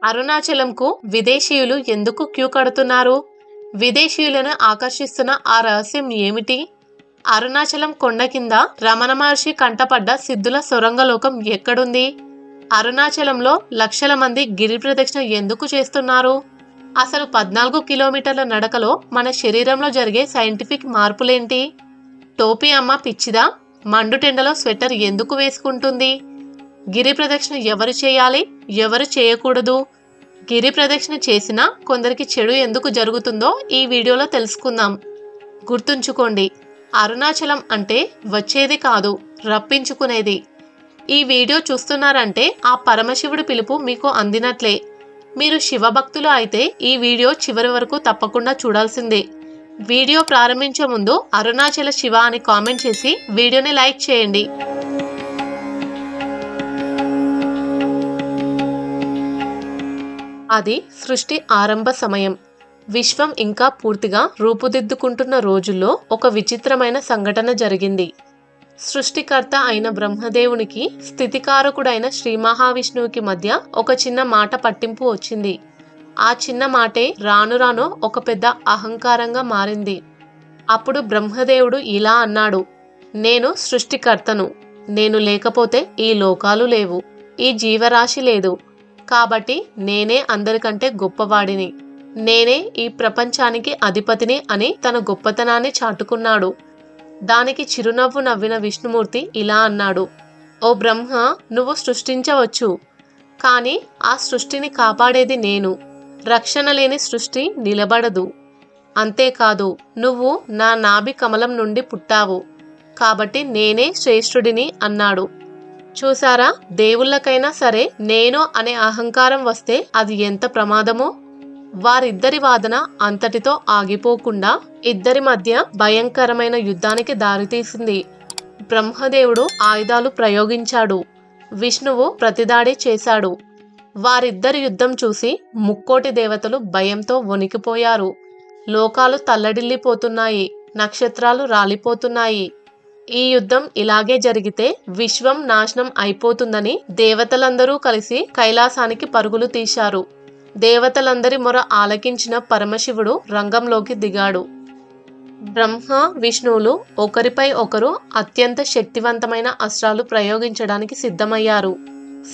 అరుణాచలంకు విదేశీయులు ఎందుకు క్యూ కడుతున్నారు? విదేశీయులను ఆకర్షిస్తున్న ఆ రహస్యం ఏమిటి? అరుణాచలం కొండ కింద రమణ మహర్షి కంటపడ్డ సిద్ధుల సొరంగలోకం ఎక్కడుంది? అరుణాచలంలో లక్షల మంది గిరి ప్రదక్షిణ ఎందుకు చేస్తున్నారు? అసలు 14 కిలోమీటర్ల నడకలో మన శరీరంలో జరిగే సైంటిఫిక్ మార్పులేంటి? టోపీ అమ్మ పిచ్చిదా? మండుటెండలో స్వెటర్ ఎందుకు వేసుకుంటుంది? గిరి ప్రదక్షిణ ఎవరు చేయాలి, ఎవరు చేయకూడదు? గిరి ప్రదక్షిణ చేసినా కొందరికి చెడు ఎందుకు జరుగుతుందో ఈ వీడియోలో తెలుసుకుందాం. గుర్తుంచుకోండి, అరుణాచలం అంటే వచ్చేది కాదు, రప్పించుకునేది. ఈ వీడియో చూస్తున్నారంటే ఆ పరమశివుడి పిలుపు మీకు అందినట్లే. మీరు శివభక్తులు అయితే ఈ వీడియో చివరి వరకు తప్పకుండా చూడాల్సిందే. వీడియో ప్రారంభించే ముందు అరుణాచల శివ అని కామెంట్ చేసి వీడియోని లైక్ చేయండి. అది సృష్టి ఆరంభ సమయం. విశ్వం ఇంకా పూర్తిగా రూపుదిద్దుకుంటున్న రోజుల్లో ఒక విచిత్రమైన సంఘటన జరిగింది. సృష్టికర్త అయిన బ్రహ్మదేవునికి స్థితికారకుడైన శ్రీ మహావిష్ణువుకి మధ్య ఒక చిన్న మాట పట్టింపు వచ్చింది. ఆ చిన్న మాటే రాను రాను ఒక పెద్ద అహంకారంగా మారింది. అప్పుడు బ్రహ్మదేవుడు ఇలా అన్నాడు, నేను సృష్టికర్తను. నేను లేకపోతే ఈ లోకాలు లేవు, ఈ జీవరాశి లేదు. కాబట్టి నేనే అందరికంటే గొప్పవాడిని, నేనే ఈ ప్రపంచానికి అధిపతిని అని తన గొప్పతనాన్ని చాటుకున్నాడు. దానికి చిరునవ్వు నవ్విన విష్ణుమూర్తి ఇలా అన్నాడు, ఓ బ్రహ్మ, నువ్వు సృష్టించవచ్చు, కానీ ఆ సృష్టిని కాపాడేది నేను. రక్షణ లేని సృష్టి నిలబడదు. అంతేకాదు, నువ్వు నా నాభి కమలం నుండి పుట్టావు, కాబట్టి నేనే శ్రేష్ఠుడిని అన్నాడు. చూసారా, దేవుళ్ళకైనా సరే నేను అనే అహంకారం వస్తే అది ఎంత ప్రమాదమో. వారిద్దరి వాదన అంతటితో ఆగిపోకుండా ఇద్దరి మధ్య భయంకరమైన యుద్ధానికి దారితీసింది. బ్రహ్మదేవుడు ఆయుధాలు ప్రయోగించాడు, విష్ణువు ప్రతిదాడి చేశాడు. వారిద్దరి యుద్ధం చూసి ముక్కోటి దేవతలు భయంతో వణికిపోయారు. లోకాలు తల్లడిల్లిపోతున్నాయి, నక్షత్రాలు రాలిపోతున్నాయి. ఈ యుద్ధం ఇలాగే జరిగితే విశ్వం నాశనం అయిపోతుందని దేవతలందరూ కలిసి కైలాసానికి పరుగులు తీశారు. దేవతలందరి మొర ఆలకించిన పరమశివుడు రంగంలోకి దిగాడు. బ్రహ్మ విష్ణువులు ఒకరిపై ఒకరు అత్యంత శక్తివంతమైన అస్త్రాలు ప్రయోగించడానికి సిద్ధమయ్యారు.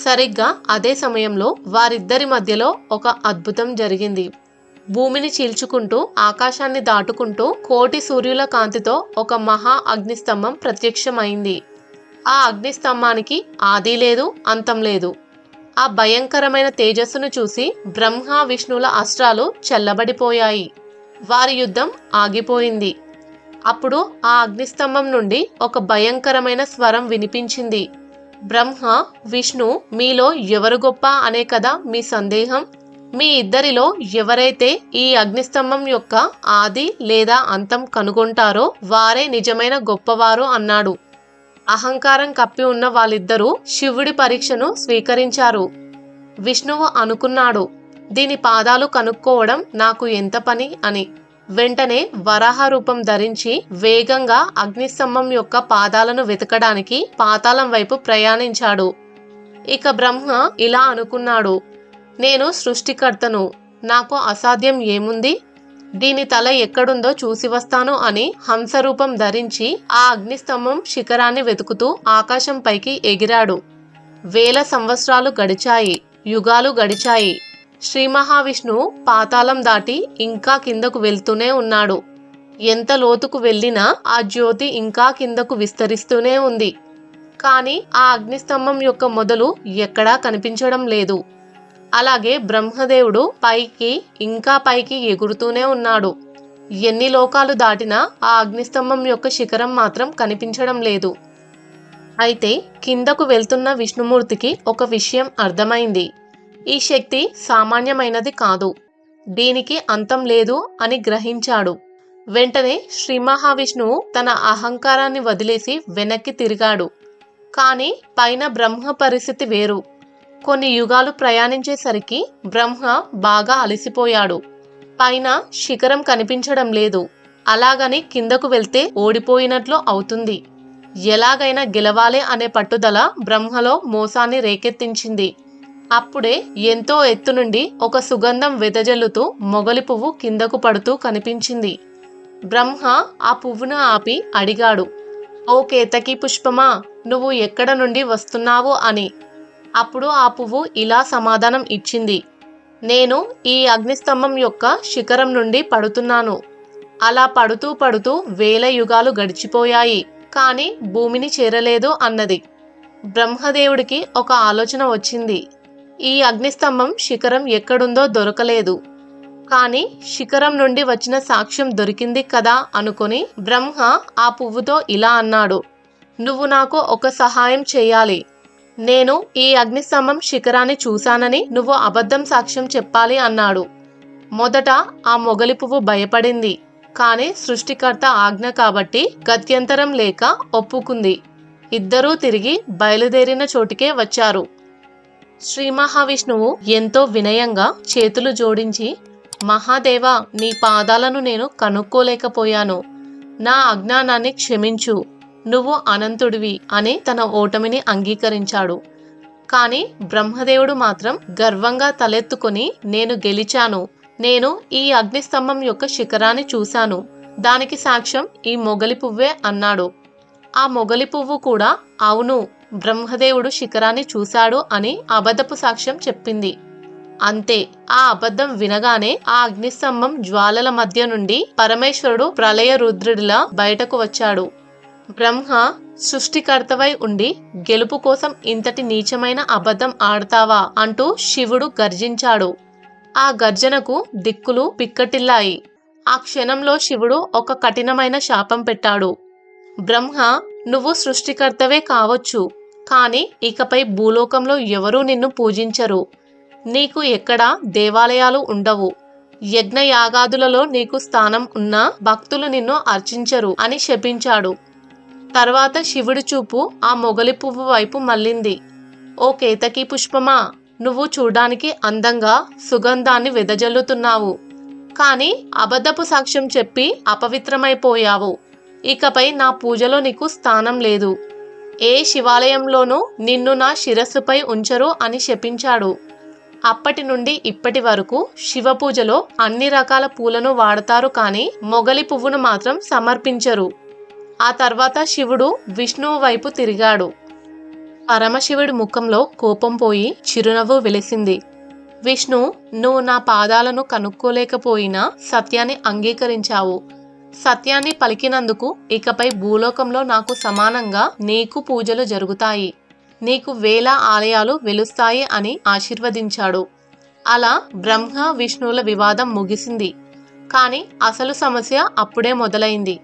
సరిగ్గా అదే సమయంలో వారిద్దరి మధ్యలో ఒక అద్భుతం జరిగింది. భూమిని చీల్చుకుంటూ ఆకాశాన్ని దాటుకుంటూ కోటి సూర్యుల కాంతితో ఒక మహా అగ్నిస్తంభం ప్రత్యక్షమైంది. ఆ అగ్నిస్తంభానికి ఆది లేదు, అంతం లేదు. ఆ భయంకరమైన తేజస్సును చూసి బ్రహ్మ విష్ణువుల అస్త్రాలు చల్లబడిపోయాయి. వారి యుద్ధం ఆగిపోయింది. అప్పుడు ఆ అగ్నిస్తంభం నుండి ఒక భయంకరమైన స్వరం వినిపించింది. బ్రహ్మ, విష్ణు, మీలో ఎవరు గొప్ప అనే కదా మీ సందేహం. మీ ఇద్దరిలో ఎవరైతే ఈ అగ్నిస్తంభం యొక్క ఆది లేదా అంతం కనుగొంటారో వారే నిజమైన గొప్పవారు అన్నాడు. అహంకారం కప్పి ఉన్న వాళ్ళిద్దరూ శివుడి పరీక్షను స్వీకరించారు. విష్ణువు అనుకున్నాడు, దీని పాదాలు కనుక్కోవడం నాకు ఎంత పని అని. వెంటనే వరాహ రూపం ధరించి వేగంగా అగ్నిస్తంభం యొక్క పాదాలను వెతకడానికి పాతాళం వైపు ప్రయాణించాడు. ఇక బ్రహ్మ ఇలా అనుకున్నాడు, నేను సృష్టికర్తను, నాకు అసాధ్యం ఏముంది, దీని తల ఎక్కడుందో చూసి వస్తాను అని హంసరూపం ధరించి ఆ అగ్నిస్తంభం శిఖరాన్ని వెతుకుతూ ఆకాశం పైకి ఎగిరాడు. వేల సంవత్సరాలు గడిచాయి, యుగాలు గడిచాయి. శ్రీ మహావిష్ణువు పాతాళం దాటి ఇంకా కిందకు వెళ్తూనే ఉన్నాడు. ఎంత లోతుకు వెళ్ళినా ఆ జ్యోతి ఇంకా కిందకు విస్తరిస్తూనే ఉంది. కానీ ఆ అగ్నిస్తంభం యొక్క మొదలు ఎక్కడా కనిపించడం లేదు. అలాగే బ్రహ్మదేవుడు పైకి ఇంకా పైకి ఎగురుతూనే ఉన్నాడు. ఎన్ని లోకాలు దాటినా ఆ అగ్నిస్తంభం యొక్క శిఖరం మాత్రం కనిపించడం లేదు. అయితే కిందకు వెళ్తున్న విష్ణుమూర్తికి ఒక విషయం అర్థమైంది. ఈ శక్తి సామాన్యమైనది కాదు, దీనికి అంతం లేదు అని గ్రహించాడు. వెంటనే శ్రీ మహావిష్ణువు తన అహంకారాన్ని వదిలేసి వెనక్కి తిరిగాడు. కానీ పైన బ్రహ్మ పరిస్థితి వేరు. కొన్ని యుగాలు ప్రయాణించేసరికి బ్రహ్మ బాగా అలసిపోయాడు. పైన శిఖరం కనిపించడం లేదు. అలాగని కిందకు వెళ్తే ఓడిపోయినట్లు అవుతుంది. ఎలాగైనా గెలవాలి అనే పట్టుదల బ్రహ్మలో మోసాన్ని రేకెత్తించింది. అప్పుడే ఎంతో ఎత్తు నుండి ఒక సుగంధం వెదజల్లుతూ మొగలి పువ్వు కిందకు పడుతూ కనిపించింది. బ్రహ్మ ఆ పువ్వును ఆపి అడిగాడు, ఓ కేతకీ పుష్పమా, నువ్వు ఎక్కడ నుండి వస్తున్నావు అని. అప్పుడు ఆ పువ్వు ఇలా సమాధానం ఇచ్చింది, నేను ఈ అగ్నిస్తంభం యొక్క శిఖరం నుండి పడుతున్నాను. అలా పడుతూ పడుతూ వేల యుగాలు గడిచిపోయాయి, కానీ భూమిని చేరలేదు అన్నది. బ్రహ్మదేవుడికి ఒక ఆలోచన వచ్చింది. ఈ అగ్నిస్తంభం శిఖరం ఎక్కడుందో దొరకలేదు, కానీ శిఖరం నుండి వచ్చిన సాక్ష్యం దొరికింది కదా అనుకొని బ్రహ్మ ఆ పువ్వుతో ఇలా అన్నాడు, నువ్వు నాకు ఒక సహాయం చేయాలి. నేను ఈ అగ్నిస్తంభం శిఖరాన్ని చూశానని నువ్వు అబద్ధం సాక్ష్యం చెప్పాలి అన్నాడు. మొదట ఆ మొగలి పువ్వు భయపడింది, కానీ సృష్టికర్త ఆజ్ఞ కాబట్టి గత్యంతరం లేక ఒప్పుకుంది. ఇద్దరూ తిరిగి బయలుదేరిన చోటికే వచ్చారు. శ్రీ మహావిష్ణువు ఎంతో వినయంగా చేతులు జోడించి, మహాదేవా, నీ పాదాలను నేను కనుక్కోలేకపోయాను, నా అజ్ఞానాన్ని క్షమించు, నువ్వు అనంతుడివి అని తన ఓటమిని అంగీకరించాడు. కానీ బ్రహ్మదేవుడు మాత్రం గర్వంగా తలెత్తుకొని, నేను గెలిచాను, నేను ఈ అగ్నిస్తంభం యొక్క శిఖరాన్ని చూశాను, దానికి సాక్ష్యం ఈ మొగలి పువ్వే అన్నాడు. ఆ మొగలి పువ్వు కూడా అవును, బ్రహ్మదేవుడు శిఖరాన్ని చూశాడు అని అబద్ధపు సాక్ష్యం చెప్పింది. అంతే, ఆ అబద్ధం వినగానే ఆ అగ్నిస్తంభం జ్వాలల మధ్య నుండి పరమేశ్వరుడు ప్రళయ రుద్రుడిలా బయటకు వచ్చాడు. బ్రహ్మ, సృష్టికర్తవై ఉండి గెలుపు కోసం ఇంతటి నీచమైన అబద్ధం ఆడతావా అంటూ శివుడు గర్జించాడు. ఆ గర్జనకు దిక్కులు పిక్కటిల్లాయి. ఆ క్షణంలో శివుడు ఒక కఠినమైన శాపం పెట్టాడు. బ్రహ్మ, నువ్వు సృష్టికర్తవే కావచ్చు, కానీ ఇకపై భూలోకంలో ఎవరూ నిన్ను పూజించరు. నీకు ఎక్కడా దేవాలయాలు ఉండవు. యజ్ఞయాగాదులలో నీకు స్థానం ఉన్నా భక్తులు నిన్ను అర్చించరు అని శపించాడు. తర్వాత శివుడి చూపు ఆ మొగలి పువ్వు వైపు మళ్ళింది. ఓ కేతకీ పుష్పమా, నువ్వు చూడ్డానికి అందంగా సుగంధాన్ని వెదజల్లుతున్నావు, కానీ అబద్ధపు సాక్ష్యం చెప్పి అపవిత్రమైపోయావు. ఇకపై నా పూజలో నీకు స్థానం లేదు. ఏ శివాలయంలోనూ నిన్ను నా శిరస్సుపై ఉంచరు అని శపించాడు. అప్పటి నుండి ఇప్పటి వరకు శివ పూజలో అన్ని రకాల పూలను వాడతారు, కానీ మొగలి పువ్వును మాత్రం సమర్పించరు. ఆ తర్వాత శివుడు విష్ణువు వైపు తిరిగాడు. పరమశివుడి ముఖంలో కోపం పోయి చిరునవ్వు వెలిసింది. విష్ణు, నువ్వు నా పాదాలను కనుక్కోలేకపోయినా సత్యాన్ని అంగీకరించావు. సత్యాన్ని పలికినందుకు ఇకపై భూలోకంలో నాకు సమానంగా నీకు పూజలు జరుగుతాయి, నీకు వేల ఆలయాలు వెలుస్తాయి అని ఆశీర్వదించాడు. అలా బ్రహ్మ విష్ణువుల వివాదం ముగిసింది. కానీ అసలు సమస్య అప్పుడే మొదలైంది.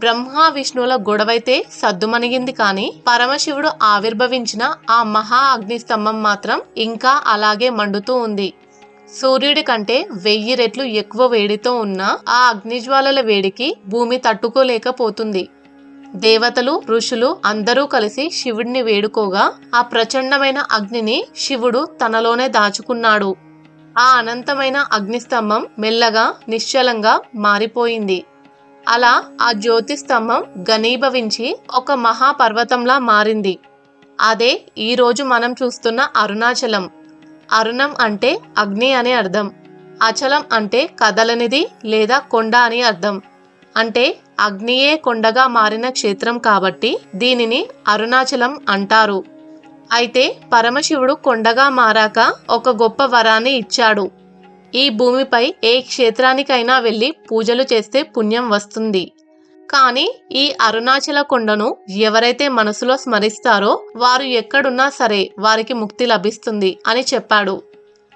బ్రహ్మ విష్ణువుల గొడవైతే సద్దుమణిగింది, కానీ పరమశివుడు ఆవిర్భవించిన ఆ మహా అగ్నిస్తంభం మాత్రం ఇంకా అలాగే మండుతూ ఉంది. సూర్యుడి కంటే 1000 రెట్లు ఎక్కువ వేడితో ఉన్న ఆ అగ్నిజ్వాలల వేడికి భూమి తట్టుకోలేకపోతుంది. దేవతలు, ఋషులు అందరూ కలిసి శివుడిని వేడుకోగా ఆ ప్రచండమైన అగ్నిని శివుడు తనలోనే దాచుకున్నాడు. ఆ అనంతమైన అగ్నిస్తంభం మెల్లగా నిశ్చలంగా మారిపోయింది. అలా ఆ జ్యోతి స్తంభం ఘనీభవించి ఒక మహాపర్వతంలా మారింది. అదే ఈరోజు మనం చూస్తున్న అరుణాచలం. అరుణం అంటే అగ్ని అని అర్థం. అచలం అంటే కదలనిది లేదా కొండ అని అర్థం. అంటే అగ్నియే కొండగా మారిన క్షేత్రం కాబట్టి దీనిని అరుణాచలం అంటారు. అయితే పరమశివుడు కొండగా మారాక ఒక గొప్ప వరాన్ని ఇచ్చాడు. ఈ భూమిపై ఏ క్షేత్రానికైనా వెళ్ళి పూజలు చేస్తే పుణ్యం వస్తుంది. కానీ ఈ అరుణాచల కొండను ఎవరైతే మనసులో స్మరిస్తారో వారు ఎక్కడున్నా సరే వారికి ముక్తి లభిస్తుంది అని చెప్పాడు.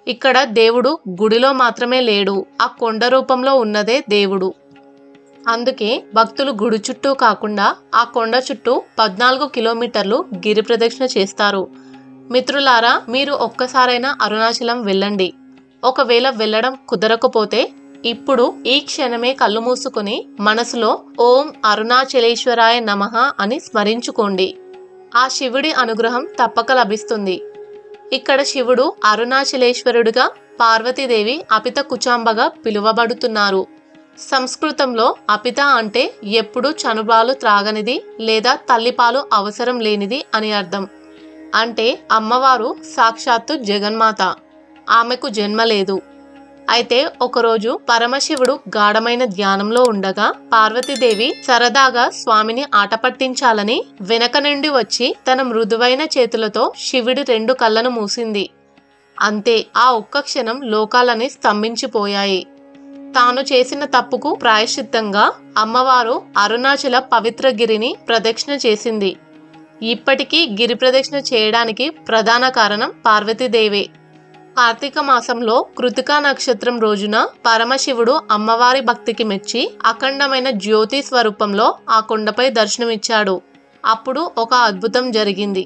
ఇక్కడ దేవుడు గుడిలో మాత్రమే లేడు, ఆ కొండ రూపంలో ఉన్నదే దేవుడు. అందుకే భక్తులు గుడి చుట్టూ కాకుండా ఆ కొండ చుట్టూ 14 కిలోమీటర్లు గిరి ప్రదక్షిణ చేస్తారు. మిత్రులారా, మీరు ఒక్కసారైనా అరుణాచలం వెళ్ళండి. ఒకవేళ వెళ్ళడం కుదరకపోతే ఇప్పుడు ఈ క్షణమే కళ్ళు మూసుకుని మనసులో ఓం అరుణాచలేశ్వరాయ నమః అని స్మరించుకోండి. ఆ శివుడి అనుగ్రహం తప్పక లభిస్తుంది. ఇక్కడ శివుడు అరుణాచలేశ్వరుడుగా, పార్వతీదేవి అపిత కుచాంబగా పిలువబడుతున్నారు. సంస్కృతంలో అపిత అంటే ఎప్పుడూ చనుబాలు త్రాగనిది లేదా తల్లిపాలు అవసరం లేనిది అని అర్థం. అంటే అమ్మవారు సాక్షాత్తు జగన్మాత. ఆమెకు జన్మ లేదు. అయితే ఒకరోజు పరమశివుడు గాఢమైన ధ్యానంలో ఉండగా పార్వతీదేవి సరదాగా స్వామిని ఆటపట్టించాలని వెనక నుండి వచ్చి తన మృదువైన చేతులతో శివుడి 2 కళ్ళను మూసింది. అంతే, ఆ ఒక్క క్షణం లోకాలని స్తంభించిపోయాయి. తాను చేసిన తప్పుకు ప్రాయశ్చిత్తంగా అమ్మవారు అరుణాచల పవిత్ర గిరిని ప్రదక్షిణ చేసింది. ఇప్పటికీ గిరి ప్రదక్షిణ చేయడానికి ప్రధాన కారణం పార్వతీదేవే. కార్తీక మాసంలో కృతికా నక్షత్రం రోజున పరమశివుడు అమ్మవారి భక్తికి మెచ్చి అఖండమైన జ్యోతి స్వరూపంలో ఆ కొండపై దర్శనమిచ్చాడు. అప్పుడు ఒక అద్భుతం జరిగింది.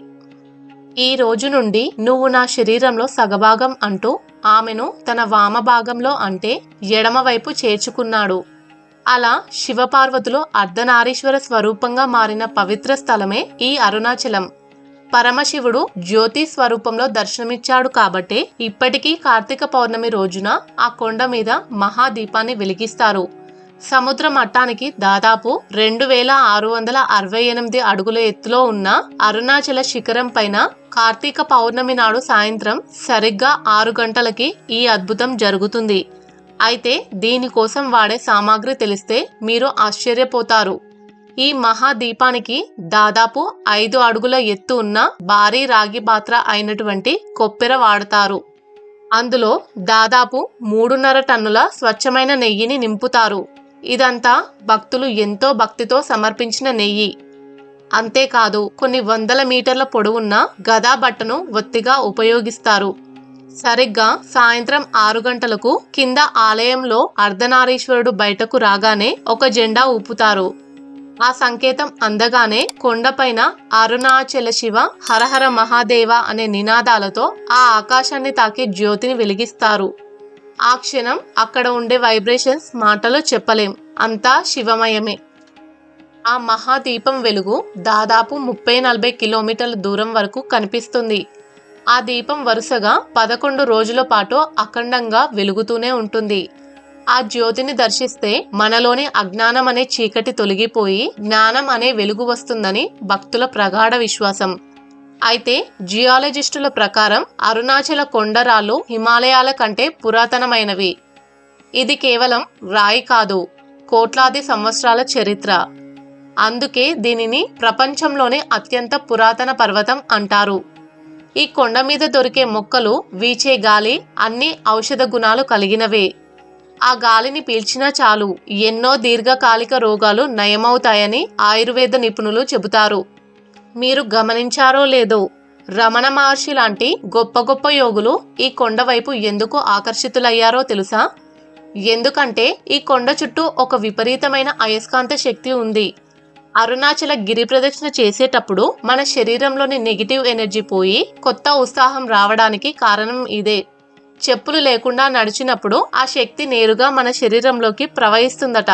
ఈ రోజు నుండి నువ్వు నా శరీరంలో సగభాగం అంటూ ఆమెను తన వామభాగంలో అంటే ఎడమవైపు చేర్చుకున్నాడు. అలా శివపార్వతులు అర్ధనారీశ్వర స్వరూపంగా మారిన పవిత్ర స్థలమే ఈ అరుణాచలం. పరమశివుడు జ్యోతి స్వరూపంలో దర్శనమిచ్చాడు కాబట్టే ఇప్పటికీ కార్తీక పౌర్ణమి రోజున ఆ కొండ మీద మహాదీపాన్ని వెలిగిస్తారు. సముద్ర మట్టానికి దాదాపు 2668 అడుగుల ఎత్తులో ఉన్న అరుణాచల శిఖరం పైన కార్తీక పౌర్ణమి నాడు సాయంత్రం సరిగ్గా 6 గంటలకి ఈ అద్భుతం జరుగుతుంది. అయితే దీనికోసం వాడే సామాగ్రి తెలిస్తే మీరు ఆశ్చర్యపోతారు. ఈ మహాదీపానికి దాదాపు 5 అడుగుల ఎత్తు ఉన్న భారీ రాగి పాత్ర అయినటువంటి కొప్పెర వాడతారు. అందులో దాదాపు 3.5 టన్నుల స్వచ్ఛమైన నెయ్యిని నింపుతారు. ఇదంతా భక్తులు ఎంతో భక్తితో సమర్పించిన నెయ్యి. అంతేకాదు కొన్ని వందల మీటర్ల పొడవున్న గదా బట్టను ఒత్తిగా ఉపయోగిస్తారు. సరిగ్గా సాయంత్రం 6 గంటలకు కింద ఆలయంలో అర్ధనారీశ్వరుడు బయటకు రాగానే ఒక జెండా ఊపుతారు. ఆ సంకేతం అందగానే కొండపైన అరుణాచల శివ హరహర మహాదేవ అనే నినాదాలతో ఆ ఆకాశాన్ని తాకే జ్యోతిని వెలిగిస్తారు. ఆ క్షణం అక్కడ ఉండే వైబ్రేషన్స్ మాటలో చెప్పలేం, అంతా శివమయమే. ఆ మహాదీపం వెలుగు దాదాపు 30-40 కిలోమీటర్ల దూరం వరకు కనిపిస్తుంది. ఆ దీపం వరుసగా 11 రోజుల పాటు అఖండంగా వెలుగుతూనే ఉంటుంది. ఆ జ్యోతిని దర్శిస్తే మనలోని అజ్ఞానం అనే చీకటి తొలగిపోయి జ్ఞానం అనే వెలుగు వస్తుందని భక్తుల ప్రగాఢ విశ్వాసం. అయితే జియాలజిస్టుల ప్రకారం అరుణాచల కొండరాళ్ళు హిమాలయాల కంటే పురాతనమైనవి. ఇది కేవలం రాయి కాదు, కోట్లాది సంవత్సరాల చరిత్ర. అందుకే దీనిని ప్రపంచంలోనే అత్యంత పురాతన పర్వతం అంటారు. ఈ కొండ మీద దొరికే మొక్కలు, వీచే గాలి అన్ని ఔషధ గుణాలు కలిగినవే. ఆ గాలిని పీల్చినా చాలు ఎన్నో దీర్ఘకాలిక రోగాలు నయమవుతాయని ఆయుర్వేద నిపుణులు చెబుతారు. మీరు గమనించారో లేదో, రమణ మహర్షి లాంటి గొప్ప గొప్ప యోగులు ఈ కొండ వైపు ఎందుకు ఆకర్షితులయ్యారో తెలుసా? ఎందుకంటే ఈ కొండ చుట్టూ ఒక విపరీతమైన అయస్కాంత శక్తి ఉంది. అరుణాచల గిరి ప్రదక్షిణ చేసేటప్పుడు మన శరీరంలోని నెగిటివ్ ఎనర్జీ పోయి కొత్త ఉత్సాహం రావడానికి కారణం ఇదే. చెప్పులు లేకుండా నడిచినప్పుడు ఆ శక్తి నేరుగా మన శరీరంలోకి ప్రవహిస్తుందట.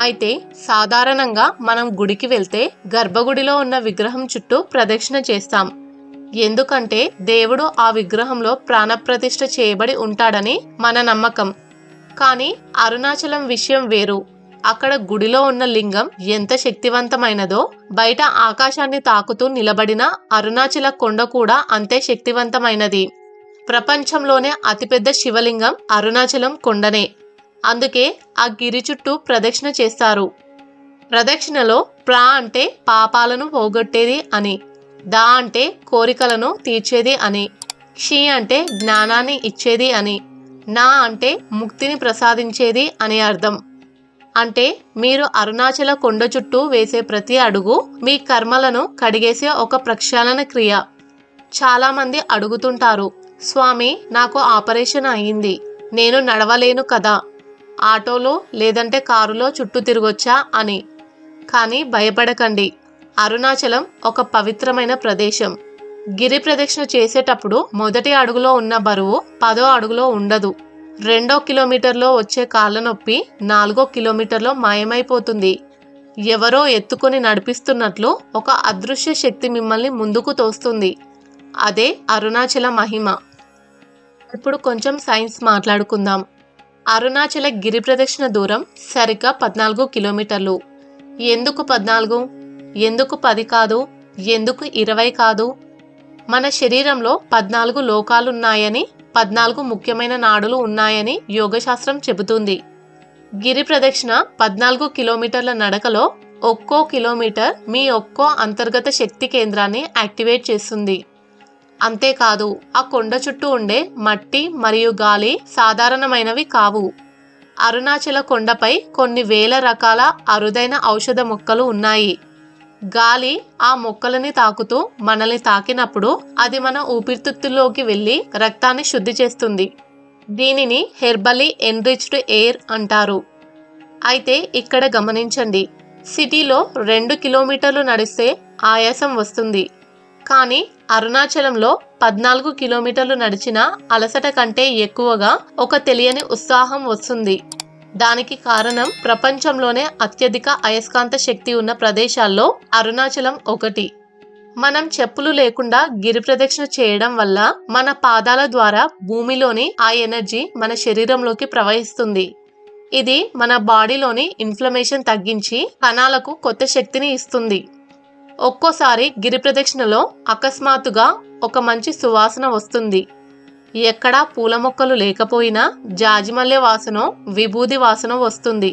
అయితే సాధారణంగా మనం గుడికి వెళ్తే గర్భగుడిలో ఉన్న విగ్రహం చుట్టూ ప్రదక్షిణ చేస్తాం. ఎందుకంటే దేవుడు ఆ విగ్రహంలో ప్రాణప్రతిష్ఠ చేయబడి ఉంటాడని మన నమ్మకం. కానీ అరుణాచలం విషయం వేరు. అక్కడ గుడిలో ఉన్న లింగం ఎంత శక్తివంతమైనదో బయట ఆకాశాన్ని తాకుతూ నిలబడిన అరుణాచల కొండ కూడా అంతే శక్తివంతమైనది. ప్రపంచంలోనే అతిపెద్ద శివలింగం అరుణాచలం కొండనే. అందుకే ఆ గిరి చుట్టూ ప్రదక్షిణ చేస్తారు. ప్రదక్షిణలో ప్రా అంటే పాపాలను పోగొట్టేది అని, దా అంటే కోరికలను తీర్చేది అని, క్షి అంటే జ్ఞానాన్ని ఇచ్చేది అని, నా అంటే ముక్తిని ప్రసాదించేది అని అర్థం. అంటే మీరు అరుణాచల కొండ చుట్టూ వేసే ప్రతి అడుగు మీ కర్మలను కడిగేసే ఒక ప్రక్షాళన క్రియ. చాలామంది అడుగుతుంటారు, స్వామి నాకు ఆపరేషన్ అయ్యింది, నేను నడవలేను కదా, ఆటోలో లేదంటే కారులో చుట్టూ తిరగొచ్చా అని. కానీ భయపడకండి, అరుణాచలం ఒక పవిత్రమైన ప్రదేశం. గిరి ప్రదక్షిణ చేసేటప్పుడు మొదటి అడుగులో ఉన్న బరువు 10వ అడుగులో ఉండదు. 2వ కిలోమీటర్లో వచ్చే కాళ్ళ నొప్పి 4వ కిలోమీటర్లో మాయమైపోతుంది. ఎవరో ఎత్తుకొని నడిపిస్తున్నట్లు ఒక అదృశ్య శక్తి మిమ్మల్ని ముందుకు తోస్తుంది. అదే అరుణాచల మహిమ. ఇప్పుడు కొంచెం సైన్స్ మాట్లాడుకుందాం. అరుణాచల గిరి ప్రదక్షిణ దూరం సరిగ్గా 14 కిలోమీటర్లు. ఎందుకు 14? ఎందుకు 10 కాదు? ఎందుకు 20 కాదు? మన శరీరంలో 14 లోకాలున్నాయని, 14 ముఖ్యమైన నాడులు ఉన్నాయని యోగశాస్త్రం చెబుతుంది. గిరి ప్రదక్షిణ 14 కిలోమీటర్ల నడకలో ఒక్కో కిలోమీటర్ మీ ఒక్కో అంతర్గత శక్తి కేంద్రాన్ని యాక్టివేట్ చేస్తుంది. అంతేకాదు, ఆ కొండ చుట్టూ ఉండే మట్టి మరియు గాలి సాధారణమైనవి కావు. అరుణాచల కొండపై కొన్ని వేల రకాల అరుదైన ఔషధ మొక్కలు ఉన్నాయి. గాలి ఆ మొక్కలని తాకుతూ మనల్ని తాకినప్పుడు అది మన ఊపిరితిత్తుల్లోకి వెళ్ళి రక్తాన్ని శుద్ధి చేస్తుంది. దీనిని హెర్బలీ ఎన్రిచ్డ్ ఎయిర్ అంటారు. అయితే ఇక్కడ గమనించండి, సిటీలో 2 కిలోమీటర్లు నడిస్తే ఆయాసం వస్తుంది. కానీ అరుణాచలంలో 14 కిలోమీటర్లు నడిచిన అలసట కంటే ఎక్కువగా ఒక తెలియని ఉత్సాహం వస్తుంది. దానికి కారణం ప్రపంచంలోనే అత్యధిక అయస్కాంత శక్తి ఉన్న ప్రదేశాల్లో అరుణాచలం ఒకటి. మనం చెప్పులు లేకుండా గిరి ప్రదక్షిణ చేయడం వల్ల మన పాదాల ద్వారా భూమిలోని ఆ ఎనర్జీ మన శరీరంలోకి ప్రవహిస్తుంది. ఇది మన బాడీలోని ఇన్ఫ్లమేషన్ తగ్గించి కణాలకు కొత్త శక్తిని ఇస్తుంది. ఒక్కోసారి గిరి ప్రదక్షిణలో అకస్మాత్తుగా ఒక మంచి సువాసన వస్తుంది. ఎక్కడా పూల మొక్కలు లేకపోయినా జాజిమల్లె వాసనో విభూది వాసన వస్తుంది.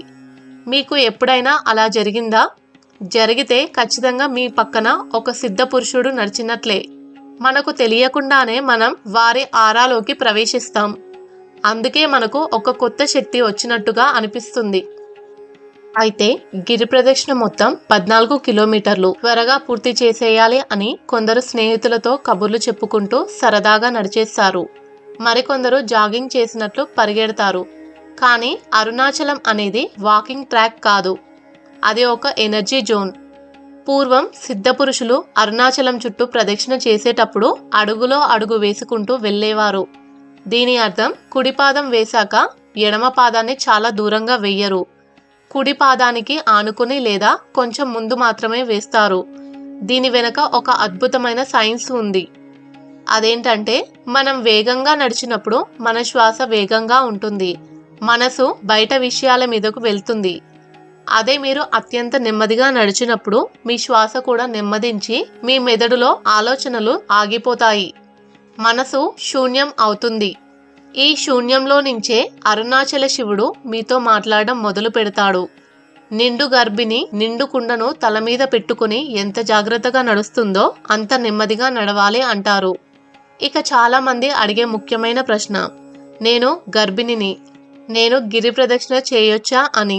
మీకు ఎప్పుడైనా అలా జరిగిందా? జరిగితే ఖచ్చితంగా మీ పక్కన ఒక సిద్ధ పురుషుడు నడిచినట్లే. మనకు తెలియకుండానే మనం వారి ఆరాలోకి ప్రవేశిస్తాం. అందుకే మనకు ఒక కొత్త శక్తి వచ్చినట్టుగా అనిపిస్తుంది. అయితే గిరి ప్రదక్షిణ మొత్తం 14 కిలోమీటర్లు త్వరగా పూర్తి చేసేయాలి అని కొందరు స్నేహితులతో కబుర్లు చెప్పుకుంటూ సరదాగా నడిచేస్తారు. మరికొందరు జాగింగ్ చేసినట్లు పరిగెడతారు. కానీ అరుణాచలం అనేది వాకింగ్ ట్రాక్ కాదు, అది ఒక ఎనర్జీ జోన్. పూర్వం సిద్ధపురుషులు అరుణాచలం చుట్టూ ప్రదక్షిణ చేసేటప్పుడు అడుగులో అడుగు వేసుకుంటూ వెళ్ళేవారు. దీని అర్థం కుడి పాదం వేశాక ఎడమ పాదాన్ని చాలా దూరంగా వెయ్యరు. కుడి పాదానికి ఆనుకుని లేదా కొంచెం ముందు మాత్రమే వేస్తారు. దీని వెనక ఒక అద్భుతమైన సైన్స్ ఉంది. అదేంటంటే, మనం వేగంగా నడిచినప్పుడు మన శ్వాస వేగంగా ఉంటుంది, మనసు బయట విషయాల మీదకు వెళ్తుంది. అదే మీరు అత్యంత నెమ్మదిగా నడిచినప్పుడు మీ శ్వాస కూడా నెమ్మదించి మీ మెదడులో ఆలోచనలు ఆగిపోతాయి, మనసు శూన్యం అవుతుంది. ఈ శూన్యంలో నుంచే అరుణాచల శివుడు మీతో మాట్లాడడం మొదలు పెడతాడు. నిండు గర్భిణి నిండు కుండను తల మీద పెట్టుకుని ఎంత జాగ్రత్తగా నడుస్తుందో అంత నెమ్మదిగా నడవాలి అంటారు. ఇక చాలా మంది అడిగే ముఖ్యమైన ప్రశ్న, నేను గర్భిణిని, నేను గిరి ప్రదక్షిణ చేయొచ్చా అని.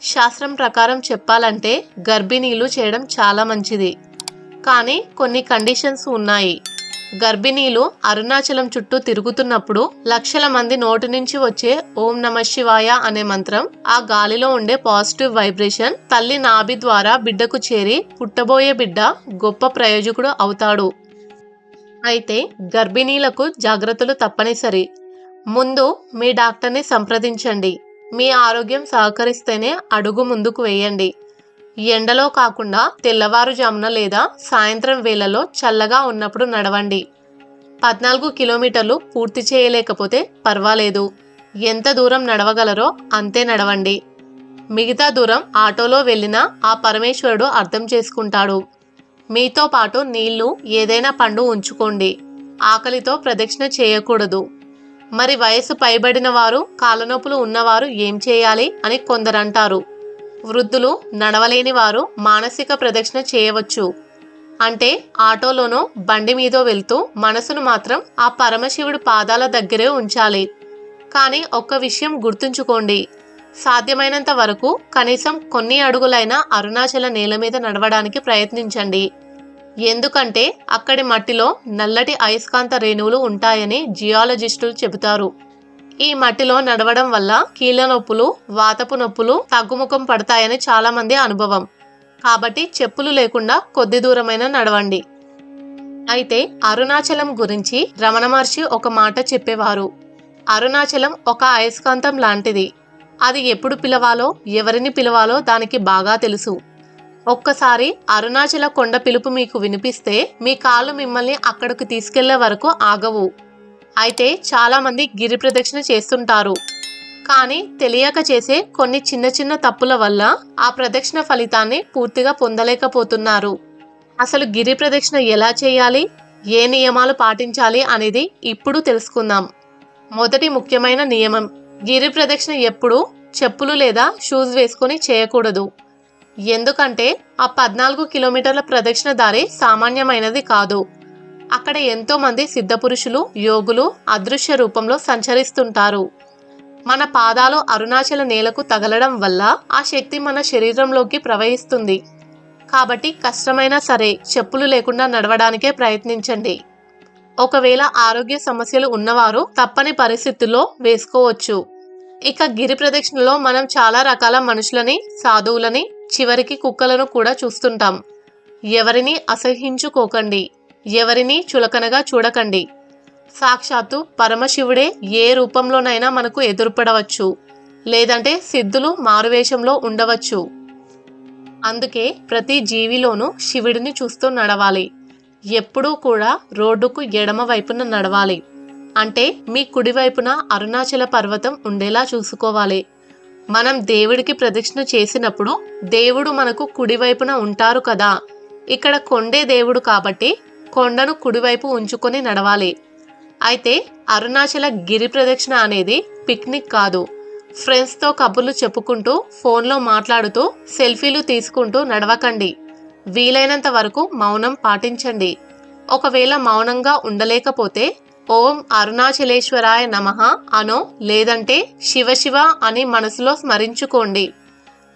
శాస్త్రం ప్రకారం చెప్పాలంటే గర్భిణీలు చేయడం చాలా మంచిది. కానీ కొన్ని కండిషన్స్ ఉన్నాయి. గర్భిణీలు అరుణాచలం చుట్టూ తిరుగుతున్నప్పుడు లక్షల మంది నోటి నుంచి వచ్చే ఓం నమ శివాయ అనే మంత్రం, ఆ గాలిలో ఉండే పాజిటివ్ వైబ్రేషన్ తల్లి నాభి ద్వారా బిడ్డకు చేరి పుట్టబోయే బిడ్డ గొప్ప ప్రయోజకుడు అవుతాడు. అయితే గర్భిణీలకు జాగ్రత్తలు తప్పనిసరి. ముందు మీ డాక్టర్ని సంప్రదించండి. మీ ఆరోగ్యం సహకరిస్తేనే అడుగు ముందుకు వేయండి. ఎండలో కాకుండా తెల్లవారుజామున లేదా సాయంత్రం వేళలో చల్లగా ఉన్నప్పుడు నడవండి. 14 కిలోమీటర్లు పూర్తి చేయలేకపోతే పర్వాలేదు, ఎంత దూరం నడవగలరో అంతే నడవండి. మిగతా దూరం ఆటోలో వెళ్ళినా ఆ పరమేశ్వరుడు అర్థం చేసుకుంటాడు. మీతో పాటు నీళ్లు, ఏదైనా పండు ఉంచుకోండి. ఆకలితో ప్రదక్షిణ చేయకూడదు. మరి వయసు పైబడిన వారు, కాళ్ళనొప్పులు ఉన్నవారు ఏం చేయాలి అని కొందరంటారు. వృద్ధులు, నడవలేని వారు మానసిక ప్రదక్షిణ చేయవచ్చు. అంటే ఆటోలోనో బండి మీదో వెళ్తూ మనసును మాత్రం ఆ పరమశివుడి పాదాల దగ్గరే ఉంచాలి. కానీ ఒక్క విషయం గుర్తుంచుకోండి, సాధ్యమైనంత వరకు కనీసం కొన్ని అడుగులైనా అరుణాచల నేల మీద నడవడానికి ప్రయత్నించండి. ఎందుకంటే అక్కడి మట్టిలో నల్లటి అయస్కాంత రేణువులు ఉంటాయని జియాలజిస్టులు చెబుతారు. ఈ మట్టిలో నడవడం వల్ల కీళ్ళ నొప్పులు, వాతపు నొప్పులు తగ్గుముఖం పడతాయని చాలా మంది అనుభవం. కాబట్టి చెప్పులు లేకుండా కొద్ది దూరమైన నడవండి. అయితే అరుణాచలం గురించి రమణ మహర్షి ఒక మాట చెప్పేవారు. అరుణాచలం ఒక అయస్కాంతం లాంటిది. అది ఎప్పుడు పిలవాలో, ఎవరిని పిలవాలో దానికి బాగా తెలుసు. ఒక్కసారి అరుణాచల కొండ పిలుపు మీకు వినిపిస్తే మీ కాళ్ళు మిమ్మల్ని అక్కడికి తీసుకెళ్లే వరకు ఆగవు. అయితే చాలా మంది గిరి ప్రదక్షిణ చేస్తుంటారు, కానీ తెలియక చేసే కొన్ని చిన్న చిన్న తప్పుల వల్ల ఆ ప్రదక్షిణ ఫలితాన్ని పూర్తిగా పొందలేకపోతున్నారు. అసలు గిరి ప్రదక్షిణ ఎలా చేయాలి, ఏ నియమాలు పాటించాలి అనేది ఇప్పుడు తెలుసుకుందాం. మొదటి ముఖ్యమైన నియమం, గిరి ప్రదక్షిణ ఎప్పుడూ చెప్పులు లేదా షూస్ వేసుకొని చేయకూడదు. ఎందుకంటే ఆ 14 కిలోమీటర్ల ప్రదక్షిణ దారి సామాన్యమైనది కాదు. అక్కడ ఎంతో మంది సిద్ధపురుషులు, యోగులు అదృశ్య రూపంలో సంచరిస్తుంటారు. మన పాదాలు అరుణాచల నేలకు తగలడం వల్ల ఆ శక్తి మన శరీరంలోకి ప్రవహిస్తుంది. కాబట్టి కష్టమైనా సరే చెప్పులు లేకుండా నడవడానికే ప్రయత్నించండి. ఒకవేళ ఆరోగ్య సమస్యలు ఉన్నవారు తప్పని పరిస్థితుల్లో వేసుకోవచ్చు. ఇక గిరి ప్రదక్షిణలో మనం చాలా రకాల మనుషులని, సాధువులని, చివరికి కుక్కలను కూడా చూస్తుంటాం. ఎవరిని అసహించుకోకండి, ఎవరిని చులకనగా చూడకండి. సాక్షాత్తు పరమశివుడే ఏ రూపంలోనైనా మనకు ఎదురుపడవచ్చు, లేదంటే సిద్ధులు మారువేషంలో ఉండవచ్చు. అందుకే ప్రతి జీవిలోనూ శివుడిని చూస్తూ నడవాలి. ఎప్పుడూ కూడా రోడ్డుకు ఎడమ వైపున నడవాలి. అంటే మీ కుడివైపున అరుణాచల పర్వతం ఉండేలా చూసుకోవాలి. మనం దేవుడికి ప్రదక్షిణ చేసినప్పుడు దేవుడు మనకు కుడివైపున ఉంటారు కదా. ఇక్కడ కొండే దేవుడు కాబట్టి కొండను కుడివైపు ఉంచుకొని నడవాలి. అయితే అరుణాచల గిరి ప్రదక్షిణ అనేది పిక్నిక్ కాదు. ఫ్రెండ్స్తో కబుర్లు చెప్పుకుంటూ, ఫోన్లో మాట్లాడుతూ, సెల్ఫీలు తీసుకుంటూ నడవకండి. వీలైనంత వరకు మౌనం పాటించండి. ఒకవేళ మౌనంగా ఉండలేకపోతే ఓం అరుణాచలేశ్వరాయ నమః అనో, లేదంటే శివ శివ అని మనసులో స్మరించుకోండి.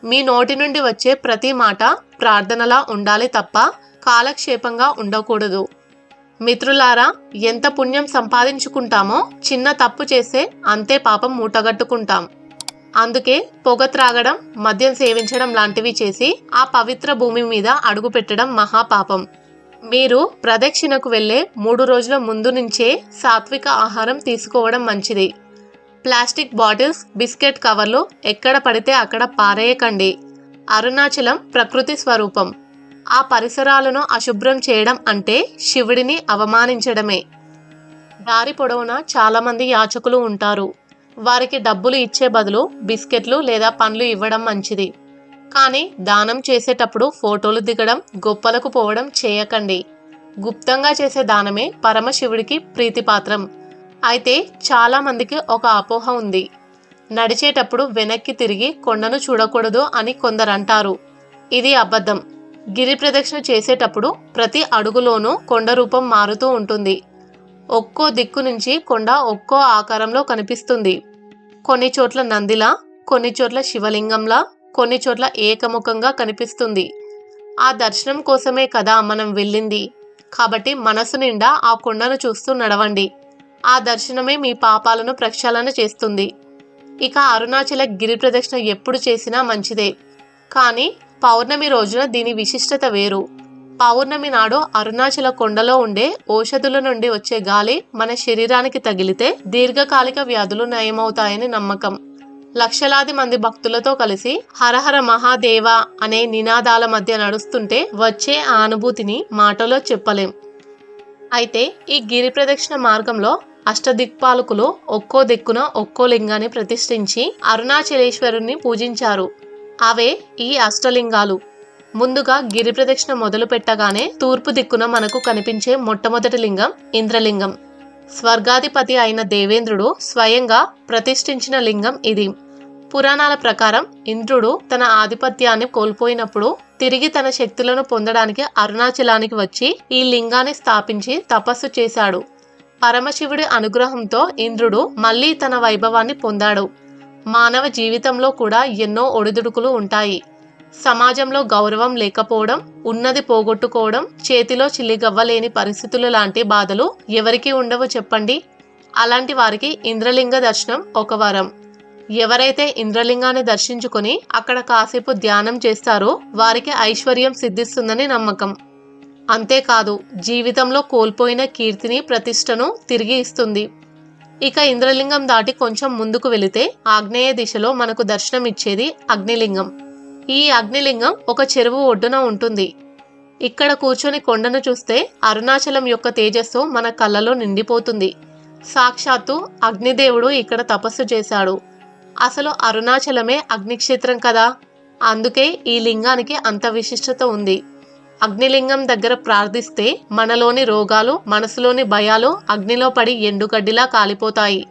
మీ నోటి నుండి వచ్చే ప్రతి మాట ప్రార్థనలా ఉండాలి తప్ప కాలక్షేపంగా ఉండకూడదు. మిత్రులారా, ఎంత పుణ్యం సంపాదించుకుంటామో చిన్న తప్పు చేస్తే అంతే పాపం మూటగట్టుకుంటాం. అందుకే పొగ త్రాగడం, మద్యం సేవించడం లాంటివి చేసి ఆ పవిత్ర భూమి మీద అడుగు పెట్టడం మహాపాపం. మీరు ప్రదక్షిణకు వెళ్లే 3 రోజుల ముందు నుంచే సాత్విక ఆహారం తీసుకోవడం మంచిది. ప్లాస్టిక్ బాటిల్స్, బిస్కెట్ కవర్లు ఎక్కడ పడితే అక్కడ పారేయకండి. అరుణాచలం ప్రకృతి స్వరూపం. ఆ పరిసరాలను అశుభ్రం చేయడం అంటే శివుడిని అవమానించడమే. దారి పొడవునా చాలామంది యాచకులు ఉంటారు. వారికి డబ్బులు ఇచ్చే బదులు బిస్కెట్లు లేదా పండ్లు ఇవ్వడం మంచిది. కానీ దానం చేసేటప్పుడు ఫోటోలు దిగడం, గొప్పలకు పోవడం చేయకండి. గుప్తంగా చేసే దానమే పరమశివుడికి ప్రీతిపాత్రం. అయితే చాలా మందికి ఒక అపోహ ఉంది. నడిచేటప్పుడు వెనక్కి తిరిగి కొండను చూడకూడదు అని కొందరు అంటారు. ఇది అబద్ధం. గిరి ప్రదక్షిణ చేసేటప్పుడు ప్రతి అడుగులోనూ కొండ రూపం మారుతూ ఉంటుంది. ఒక్కో దిక్కు నుంచి కొండ ఒక్కో ఆకారంలో కనిపిస్తుంది. కొన్ని చోట్ల నందిలా, కొన్ని చోట్ల శివలింగంలా, కొన్ని చోట్ల ఏకముఖంగా కనిపిస్తుంది. ఆ దర్శనం కోసమే కదా మనం వెళ్ళింది. కాబట్టి మనసు నిండా ఆ కొండను చూస్తూ నడవండి. ఆ దర్శనమే మీ పాపాలను ప్రక్షాళన చేస్తుంది. ఇక అరుణాచల గిరి ప్రదక్షిణ ఎప్పుడు చేసినా మంచిదే. కానీ పౌర్ణమి రోజున దీని విశిష్టత వేరు. పౌర్ణమి నాడు అరుణాచల కొండలో ఉండే ఔషధుల నుండి వచ్చే గాలి మన శరీరానికి తగిలితే దీర్ఘకాలిక వ్యాధులు నయమవుతాయని నమ్మకం. లక్షలాది మంది భక్తులతో కలిసి హరహర మహాదేవ అనే నినాదాల మధ్య నడుస్తుంటే వచ్చే ఆ అనుభూతిని మాటలో చెప్పలేం. అయితే ఈ గిరి ప్రదక్షిణ మార్గంలో అష్టదిక్పాలకులు ఒక్కో దిక్కున ఒక్కో లింగాన్ని ప్రతిష్ఠించి అరుణాచలేశ్వరుని పూజించారు. అవే ఈ అష్టలింగాలు. ముందుగా గిరి ప్రదక్షిణ మొదలు పెట్టగానే తూర్పు దిక్కున మనకు కనిపించే మొట్టమొదటి లింగం ఇంద్రలింగం. స్వర్గాధిపతి అయిన దేవేంద్రుడు స్వయంగా ప్రతిష్ఠించిన లింగం ఇది. పురాణాల ప్రకారం ఇంద్రుడు తన ఆధిపత్యాన్ని కోల్పోయినప్పుడు తిరిగి తన శక్తులను పొందడానికి అరుణాచలానికి వచ్చి ఈ లింగాన్ని స్థాపించి తపస్సు చేశాడు. పరమశివుడి అనుగ్రహంతో ఇంద్రుడు మళ్ళీ తన వైభవాన్ని పొందాడు. మానవ జీవితంలో కూడా ఎన్నో ఒడిదుడుకులు ఉంటాయి. సమాజంలో గౌరవం లేకపోవడం, ఉన్నది పోగొట్టుకోవడం, చేతిలో చిల్లిగవ్వలేని పరిస్థితులు లాంటి బాధలు ఎవరికి ఉండవు చెప్పండి. అలాంటి వారికి ఇంద్రలింగ దర్శనం ఒక వరం. ఎవరైతే ఇంద్రలింగాన్ని దర్శించుకొని అక్కడ కాసేపు ధ్యానం చేస్తారో వారికి ఐశ్వర్యం సిద్ధిస్తుందని నమ్మకం. అంతేకాదు, జీవితంలో కోల్పోయిన కీర్తిని, ప్రతిష్టను తిరిగి ఇస్తుంది. ఇక ఇంద్రలింగం దాటి కొంచెం ముందుకు వెళితే ఆగ్నేయ దిశలో మనకు దర్శనం ఇచ్చేది అగ్నిలింగం. ఈ అగ్నిలింగం ఒక చెరువు ఒడ్డున ఉంటుంది. ఇక్కడ కూర్చొని కొండను చూస్తే అరుణాచలం యొక్క తేజస్సు మన కళ్ళలో నిండిపోతుంది. సాక్షాత్తు అగ్నిదేవుడు ఇక్కడ తపస్సు చేశాడు. అసలు అరుణాచలమే అగ్నిక్షేత్రం కదా. అందుకే ఈ లింగానికి అంత విశిష్టత ఉంది. అగ్నిలింగం దగ్గర ప్రార్థిస్తే మనలోని రోగాలు, మనసులోని భయాలు అగ్నిలో పడి ఎండుగడ్డిలా కాలిపోతాయి.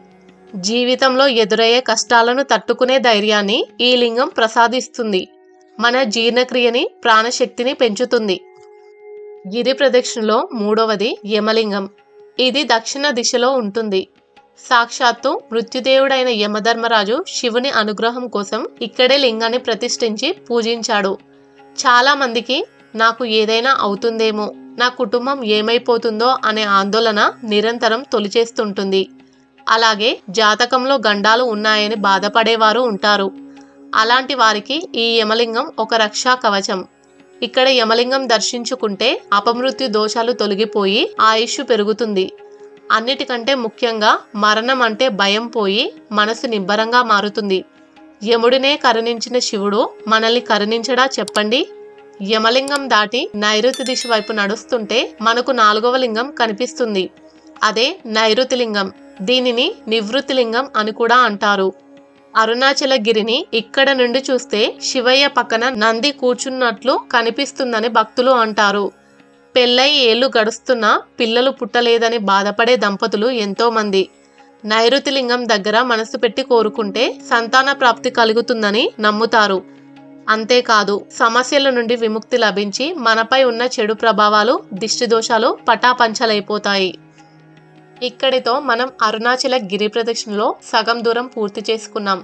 జీవితంలో ఎదురయ్యే కష్టాలను తట్టుకునే ధైర్యాన్ని ఈ లింగం ప్రసాదిస్తుంది. మన జీర్ణక్రియని, ప్రాణశక్తిని పెంచుతుంది. గిరి ప్రదక్షిణలో మూడవది యమలింగం. ఇది దక్షిణ దిశలో ఉంటుంది. సాక్షాత్తు మృత్యుదేవుడైన యమధర్మరాజు శివుని అనుగ్రహం కోసం ఇక్కడే లింగాన్ని ప్రతిష్ఠించి పూజించాడు. చాలా మందికి నాకు ఏదైనా అవుతుందేమో, నా కుటుంబం ఏమైపోతుందో అనే ఆందోళన నిరంతరం తొలిచేస్తుంటుంది. అలాగే జాతకంలో గండాలు ఉన్నాయని బాధపడేవారు ఉంటారు. అలాంటి వారికి ఈ యమలింగం ఒక రక్షా కవచం. ఇక్కడ యమలింగం దర్శించుకుంటే అపమృత్యు దోషాలు తొలగిపోయి ఆయుష్ పెరుగుతుంది. అన్నిటికంటే ముఖ్యంగా మరణం అంటే భయం పోయి మనసు నిబ్బరంగా మారుతుంది. యముడినే కరుణించిన శివుడు మనల్ని కరుణించడా చెప్పండి? యమలింగం దాటి నైరుతి దిశ వైపు నడుస్తుంటే మనకు 4వ లింగం కనిపిస్తుంది. అదే నైరుతి లింగం. దీనిని నివృత్తి లింగం అని కూడా అంటారు. అరుణాచల గిరిని ఇక్కడ నుండి చూస్తే శివయ్య పక్కన నంది కూర్చున్నట్లు కనిపిస్తుందని భక్తులు అంటారు. పెళ్ళై ఏళ్లు గడుస్తున్నా పిల్లలు పుట్టలేదని బాధపడే దంపతులు ఎంతో మంది నైరుతి లింగం దగ్గర మనసు పెట్టి కోరుకుంటే సంతాన ప్రాప్తి కలుగుతుందని నమ్ముతారు. అంతేకాదు, సమస్యల నుండి విముక్తి లభించి మనపై ఉన్న చెడు ప్రభావాలు, దిష్టి దోషాలు పటాపంచలైపోతాయి. ఇక్కడితో మనం అరుణాచల గిరి ప్రదక్షిణలో సగం దూరం పూర్తి చేసుకున్నాం.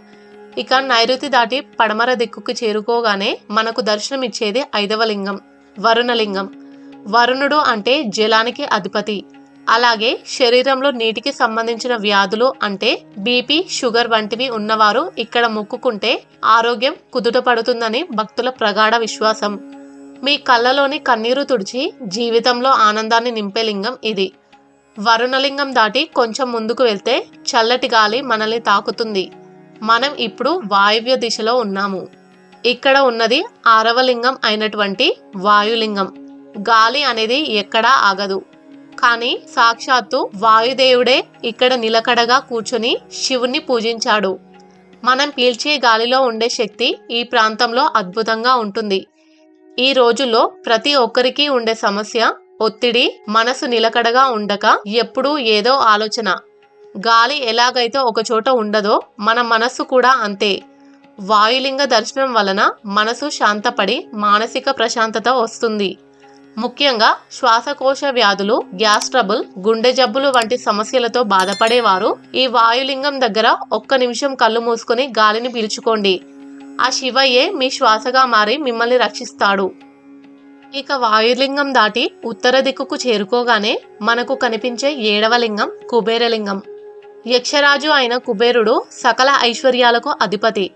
ఇక నైరుతి దాటి పడమర దిక్కుకు చేరుకోగానే మనకు దర్శనం ఇచ్చేది 5వ లింగం, వరుణలింగం. వరుణుడు అంటే జలానికి అధిపతి. అలాగే శరీరంలో నీటికి సంబంధించిన వ్యాధులు అంటే బీపీ, షుగర్ వంటివి ఉన్నవారు ఇక్కడ మొక్కుకుంటే ఆరోగ్యం కుదుట పడుతుందని భక్తుల ప్రగాఢ విశ్వాసం. మీ కళ్ళలోని కన్నీరు తుడిచి జీవితంలో ఆనందాన్ని నింపే లింగం ఇది. వరుణలింగం దాటి కొంచెం ముందుకు వెళ్తే చల్లటి గాలి మనల్ని తాకుతుంది. మనం ఇప్పుడు వాయువ్య దిశలో ఉన్నాము. ఇక్కడ ఉన్నది 6వ లింగం అయినటువంటి వాయులింగం. గాలి అనేది ఎక్కడా ఆగదు. కానీ సాక్షాత్తు వాయుదేవుడే ఇక్కడ నిలకడగా కూర్చొని శివుణ్ణి పూజించాడు. మనం పీల్చే గాలిలో ఉండే శక్తి ఈ ప్రాంతంలో అద్భుతంగా ఉంటుంది. ఈ రోజుల్లో ప్రతి ఒక్కరికి ఉండే సమస్య ఒత్తిడి, మనసు నిలకడగా ఉండక ఎప్పుడూ ఏదో ఆలోచన. గాలి ఎలాగైతే ఒకచోట ఉండదో మన మనస్సు కూడా అంతే. వాయులింగ దర్శనం వలన మనసు శాంతపడి మానసిక ప్రశాంతత వస్తుంది. ముఖ్యంగా శ్వాసకోశ వ్యాధులు, గ్యాస్ ట్రబుల్, గుండె జబ్బులు వంటి సమస్యలతో బాధపడేవారు ఈ వాయులింగం దగ్గర ఒక్క నిమిషం కళ్ళు మూసుకొని గాలిని పీల్చుకోండి. ఆ శివయ్యే మీ శ్వాసగా మారి మిమ్మల్ని రక్షిస్తాడు. ఇక వాయులింగం దాటి ఉత్తర దిక్కుకు చేరుకోగానే మనకు కనిపించే 7వ లింగం కుబేరలింగం. యక్షరాజు అయిన కుబేరుడు సకల ఐశ్వర్యాలకు అధిపతి.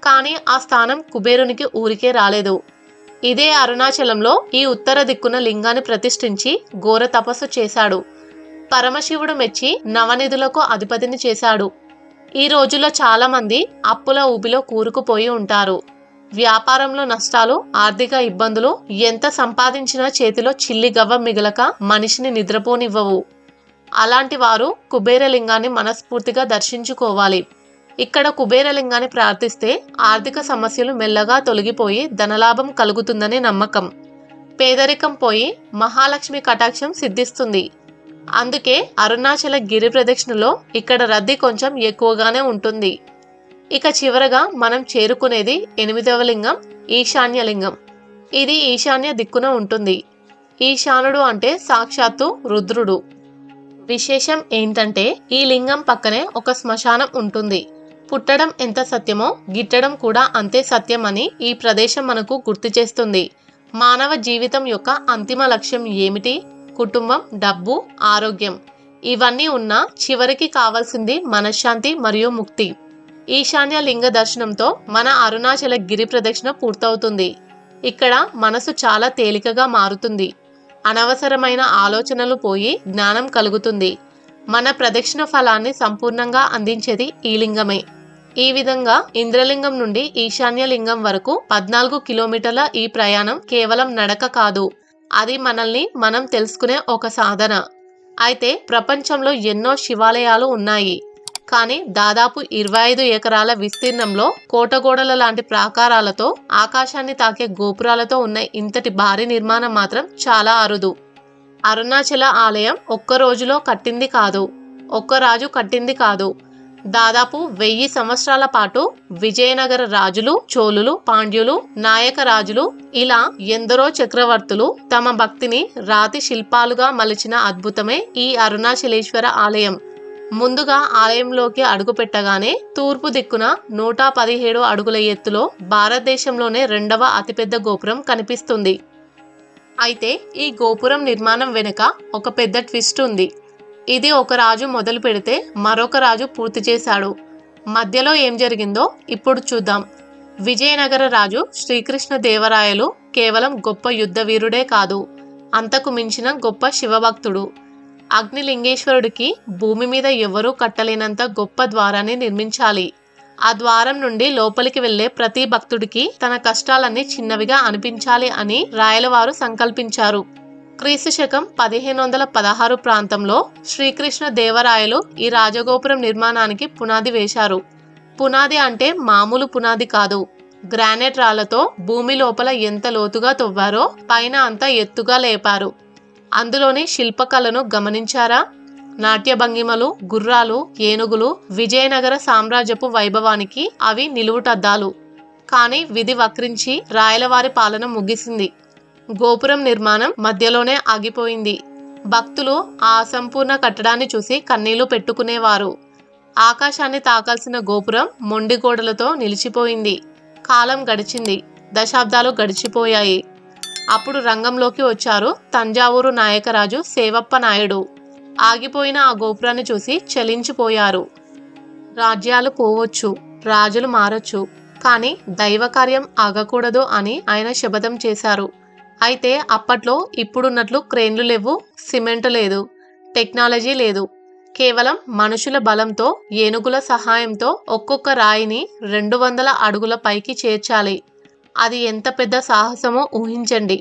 కానీ ఆ స్థానం కుబేరునికి ఊరికే రాలేదు. ఇదే అరుణాచలంలో ఈ ఉత్తర దిక్కున లింగాన్ని ప్రతిష్ఠించి ఘోర తపస్సు చేశాడు. పరమశివుడు మెచ్చి నవనిధులకు అధిపతిని చేశాడు. ఈ రోజుల్లో చాలా మంది అప్పుల ఊబిలో కూరుకుపోయి ఉంటారు. వ్యాపారంలో నష్టాలు, ఆర్థిక ఇబ్బందులు, ఎంత సంపాదించినా చేతిలో చిల్లి గవ్వ మిగలక మనిషిని నిద్రపోనివ్వవు. అలాంటి వారు కుబేరలింగాన్ని మనస్ఫూర్తిగా దర్శించుకోవాలి. ఇక్కడ కుబేరలింగాన్ని ప్రార్థిస్తే ఆర్థిక సమస్యలు మెల్లగా తొలగిపోయి ధనలాభం కలుగుతుందని నమ్మకం. పేదరికం పోయి మహాలక్ష్మి కటాక్షం సిద్ధిస్తుంది. అందుకే అరుణాచల గిరి ప్రదక్షిణలో ఇక్కడ రద్దీ కొంచెం ఎక్కువగానే ఉంటుంది. ఇక చివరగా మనం చేరుకునేది 8వ లింగం, ఈశాన్యలింగం. ఇది ఈశాన్య దిక్కున ఉంటుంది. ఈశానుడు అంటే సాక్షాత్తు రుద్రుడు. విశేషం ఏంటంటే ఈ లింగం పక్కనే ఒక శ్మశానం ఉంటుంది. పుట్టడం ఎంత సత్యమో గిట్టడం కూడా అంతే సత్యం అని ఈ ప్రదేశం మనకు గుర్తు చేస్తుంది. మానవ జీవితం యొక్క అంతిమ లక్ష్యం ఏమిటి? కుటుంబం, డబ్బు, ఆరోగ్యం ఇవన్నీ ఉన్నా చివరికి కావాల్సింది మనశ్శాంతి మరియు ముక్తి. ఈశాన్య లింగ దర్శనంతో మన అరుణాచల గిరి ప్రదక్షిణ పూర్తవుతుంది. ఇక్కడ మనసు చాలా తేలికగా మారుతుంది. అనవసరమైన ఆలోచనలు పోయి జ్ఞానం కలుగుతుంది. మన ప్రదక్షిణ ఫలాన్ని సంపూర్ణంగా అందించేది ఈ లింగమే. ఈ విధంగా ఇంద్రలింగం నుండి ఈశాన్య లింగం వరకు 14 కిలోమీటర్ల ఈ ప్రయాణం కేవలం నడక కాదు, అది మనల్ని మనం తెలుసుకునే ఒక సాధన. అయితే ప్రపంచంలో ఎన్నో శివాలయాలు ఉన్నాయి, కానీ దాదాపు 25 ఎకరాల విస్తీర్ణంలో కోటగోడల లాంటి ప్రాకారాలతో ఆకాశాన్ని తాకే గోపురాలతో ఉన్న ఇంతటి భారీ నిర్మాణం మాత్రం చాలా అరుదు. అరుణాచల ఆలయం ఒక్క రోజులో కట్టింది కాదు, ఒక్క రాజు కట్టింది కాదు. దాదాపు 1000 సంవత్సరాల పాటు విజయనగర రాజులు, చోళులు, పాండ్యులు, నాయక రాజులు ఇలా ఎందరో చక్రవర్తులు తమ భక్తిని రాతి శిల్పాలుగా మలిచిన అద్భుతమే ఈ అరుణాచలేశ్వర ఆలయం. ముందుగా ఆలయంలోకి అడుగుపెట్టగానే తూర్పు దిక్కున 117 అడుగుల ఎత్తులో భారతదేశంలోనే 2వ అతిపెద్ద గోపురం కనిపిస్తుంది. అయితే ఈ గోపురం నిర్మాణం వెనుక ఒక పెద్ద ట్విస్ట్ ఉంది. ఇది ఒక రాజు మొదలు పెడితే మరొక రాజు పూర్తి చేశాడు. మధ్యలో ఏం జరిగిందో ఇప్పుడు చూద్దాం. విజయనగర రాజు శ్రీకృష్ణ దేవరాయలు కేవలం గొప్ప యుద్ధ వీరుడే కాదు, అంతకు మించిన గొప్ప శివభక్తుడు. అగ్నిలింగేశ్వరుడికి భూమి మీద ఎవరూ కట్టలేనంత గొప్ప ద్వారాన్ని నిర్మించాలి. ఆ ద్వారం నుండి లోపలికి వెళ్లే ప్రతి భక్తుడికి తన కష్టాలన్నీ చిన్నవిగా అనిపించాలి అని రాయలవారు సంకల్పించారు. క్రీస్తు శకం 1516 ప్రాంతంలో శ్రీకృష్ణ దేవరాయలు ఈ రాజగోపురం నిర్మాణానికి పునాది వేశారు. పునాది అంటే మామూలు పునాది కాదు. గ్రానైట్ రాళ్లతో భూమి లోపల ఎంత లోతుగా తవ్వారో పైన అంత ఎత్తుగా లేపారు. అందులోని శిల్పకళను గమనించారా? నాట్య భంగిమలు, గుర్రాలు, ఏనుగులు, విజయనగర సామ్రాజ్యపు వైభవానికి అవి నిలువుటద్దాలు. కానీ విధి వక్రించి రాయలవారి పాలన ముగిసింది. గోపురం నిర్మాణం మధ్యలోనే ఆగిపోయింది. భక్తులు ఆ అసంపూర్ణ కట్టడాన్ని చూసి కన్నీళ్లు పెట్టుకునేవారు. ఆకాశాన్ని తాకాల్సిన గోపురం మొండి గోడలతో నిలిచిపోయింది. కాలం గడిచింది, దశాబ్దాలు గడిచిపోయాయి. అప్పుడు రంగంలోకి వచ్చారు తంజావూరు నాయకరాజు సేవప్ప నాయుడు. ఆగిపోయిన ఆ గోపురాన్ని చూసి చలించిపోయారు. రాజ్యాలు పోవచ్చు, రాజులు మారొచ్చు, కానీ దైవకార్యం ఆగకూడదు అని ఆయన శపథం చేశారు. అయితే అప్పట్లో ఇప్పుడున్నట్లు క్రేన్లు లేవు, సిమెంట్ లేదు, టెక్నాలజీ లేదు. కేవలం మనుషుల బలంతో, ఏనుగుల సహాయంతో ఒక్కొక్క రాయిని 200 అడుగుల పైకి చేర్చాలి. అది ఎంత పెద్ద సాహసమో ఊహించండి.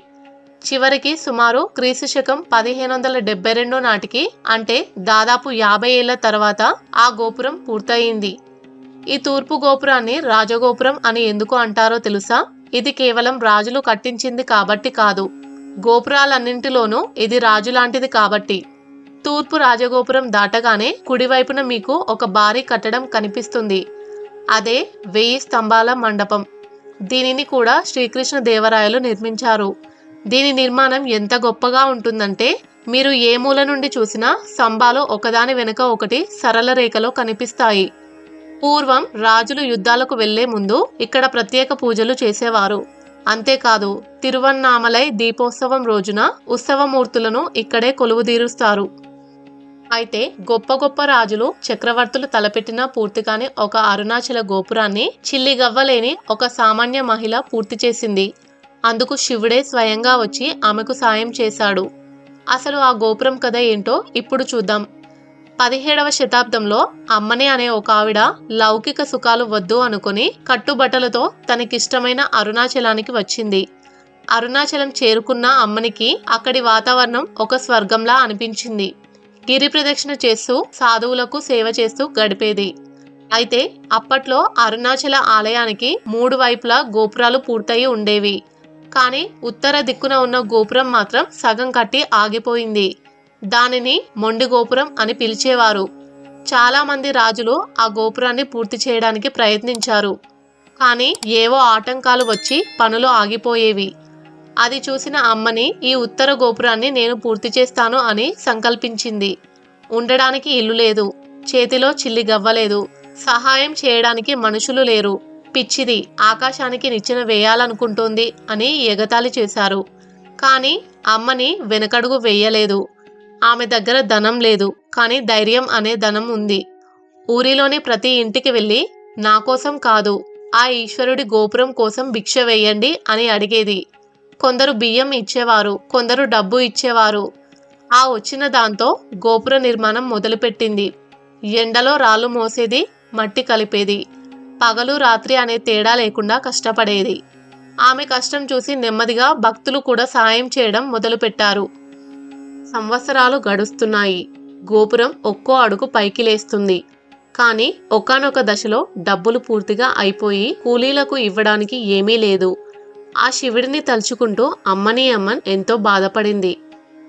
చివరికి సుమారు క్రీస్తు శకం 1572 నాటికి, అంటే దాదాపు 50 ఏళ్ల తర్వాత ఆ గోపురం పూర్తయింది. ఈ తూర్పు గోపురాన్ని రాజగోపురం అని ఎందుకు అంటారో తెలుసా? ఇది కేవలం రాజులు కట్టించింది కాబట్టి కాదు, గోపురాలన్నింటిలోనూ ఇది రాజులాంటిది కాబట్టి. తూర్పు రాజగోపురం దాటగానే కుడివైపున మీకు ఒక భారీ కట్టడం కనిపిస్తుంది. అదే 1000 స్తంభాల మండపం. దీనిని కూడా శ్రీకృష్ణ దేవరాయలు నిర్మించారు. దీని నిర్మాణం ఎంత గొప్పగా ఉంటుందంటే మీరు ఏ మూల నుండి చూసినా స్తంభాలు ఒకదాని వెనుక ఒకటి సరళ రేఖలో కనిపిస్తాయి. పూర్వం రాజులు యుద్ధాలకు వెళ్లే ముందు ఇక్కడ ప్రత్యేక పూజలు చేసేవారు. అంతేకాదు, తిరువన్నామలై దీపోత్సవం రోజున ఉత్సవమూర్తులను ఇక్కడే కొలువుదీరుస్తారు. అయితే గొప్ప గొప్ప రాజులు, చక్రవర్తులు తలపెట్టిన పూర్తిగాని ఒక అరుణాచల గోపురాన్ని చిల్లిగవ్వలేని ఒక సామాన్య మహిళ పూర్తి చేసింది. అందుకు శివుడే స్వయంగా వచ్చి ఆమెకు సాయం చేశాడు. అసలు ఆ గోపురం కథ ఏంటో ఇప్పుడు చూద్దాం. 17వ శతాబ్దంలో అమ్మనే అనే ఒక ఆవిడ లౌకిక సుఖాలు వద్దు అనుకుని కట్టుబట్టలతో తనకిష్టమైన అరుణాచలానికి వచ్చింది. అరుణాచలం చేరుకున్న అమ్మనికి అక్కడి వాతావరణం ఒక స్వర్గంలా అనిపించింది. గిరి ప్రదక్షిణ చేస్తూ సాధువులకు సేవ చేస్తూ గడిపేది. అయితే అప్పట్లో అరుణాచల ఆలయానికి 3 వైపులా గోపురాలు పూర్తయి ఉండేవి. కానీ ఉత్తర దిక్కున ఉన్న గోపురం మాత్రం సగం కట్టి ఆగిపోయింది. దానిని మొండి గోపురం అని పిలిచేవారు. చాలా మంది రాజులు ఆ గోపురాన్ని పూర్తి చేయడానికి ప్రయత్నించారు. కానీ ఏవో ఆటంకాలు వచ్చి పనులు ఆగిపోయేవి. అది చూసిన అమ్మని ఈ ఉత్తర గోపురాన్ని నేను పూర్తి చేస్తాను అని సంకల్పించింది. ఉండడానికి ఇల్లు లేదు, చేతిలో చిల్లి గవ్వలేదు, సహాయం చేయడానికి మనుషులు లేరు. పిచ్చిది, ఆకాశానికి నిచ్చెన వేయాలనుకుంటోంది అని ఎగతాళి చేశారు. కానీ అమ్మని వెనకడుగు వేయలేదు. ఆమె దగ్గర ధనం లేదు, కానీ ధైర్యం అనే ధనం ఉంది. ఊరిలోని ప్రతి ఇంటికి వెళ్ళి నా కోసం కాదు, ఆ ఈశ్వరుడి గోపురం కోసం భిక్ష వేయండి అని అడిగేది. కొందరు బియ్యం ఇచ్చేవారు, కొందరు డబ్బు ఇచ్చేవారు. ఆ వచ్చిన దాంతో గోపుర నిర్మాణం మొదలుపెట్టింది. ఎండలో రాళ్ళు మోసేది, మట్టి కలిపేది. పగలు రాత్రి అనే తేడా లేకుండా కష్టపడేది. ఆమె కష్టం చూసి నెమ్మదిగా భక్తులు కూడా సాయం చేయడం మొదలుపెట్టారు. సంవత్సరాలు గడుస్తున్నాయి. గోపురం ఒక్కో అడుగు పైకి లేస్తుంది. కానీ ఒకానొక దశలో డబ్బులు పూర్తిగా అయిపోయి కూలీలకు ఇవ్వడానికి ఏమీ లేదు. ఆ శివుడిని తలుచుకుంటూ అమ్మని అమ్మన్ ఎంతో బాధపడింది.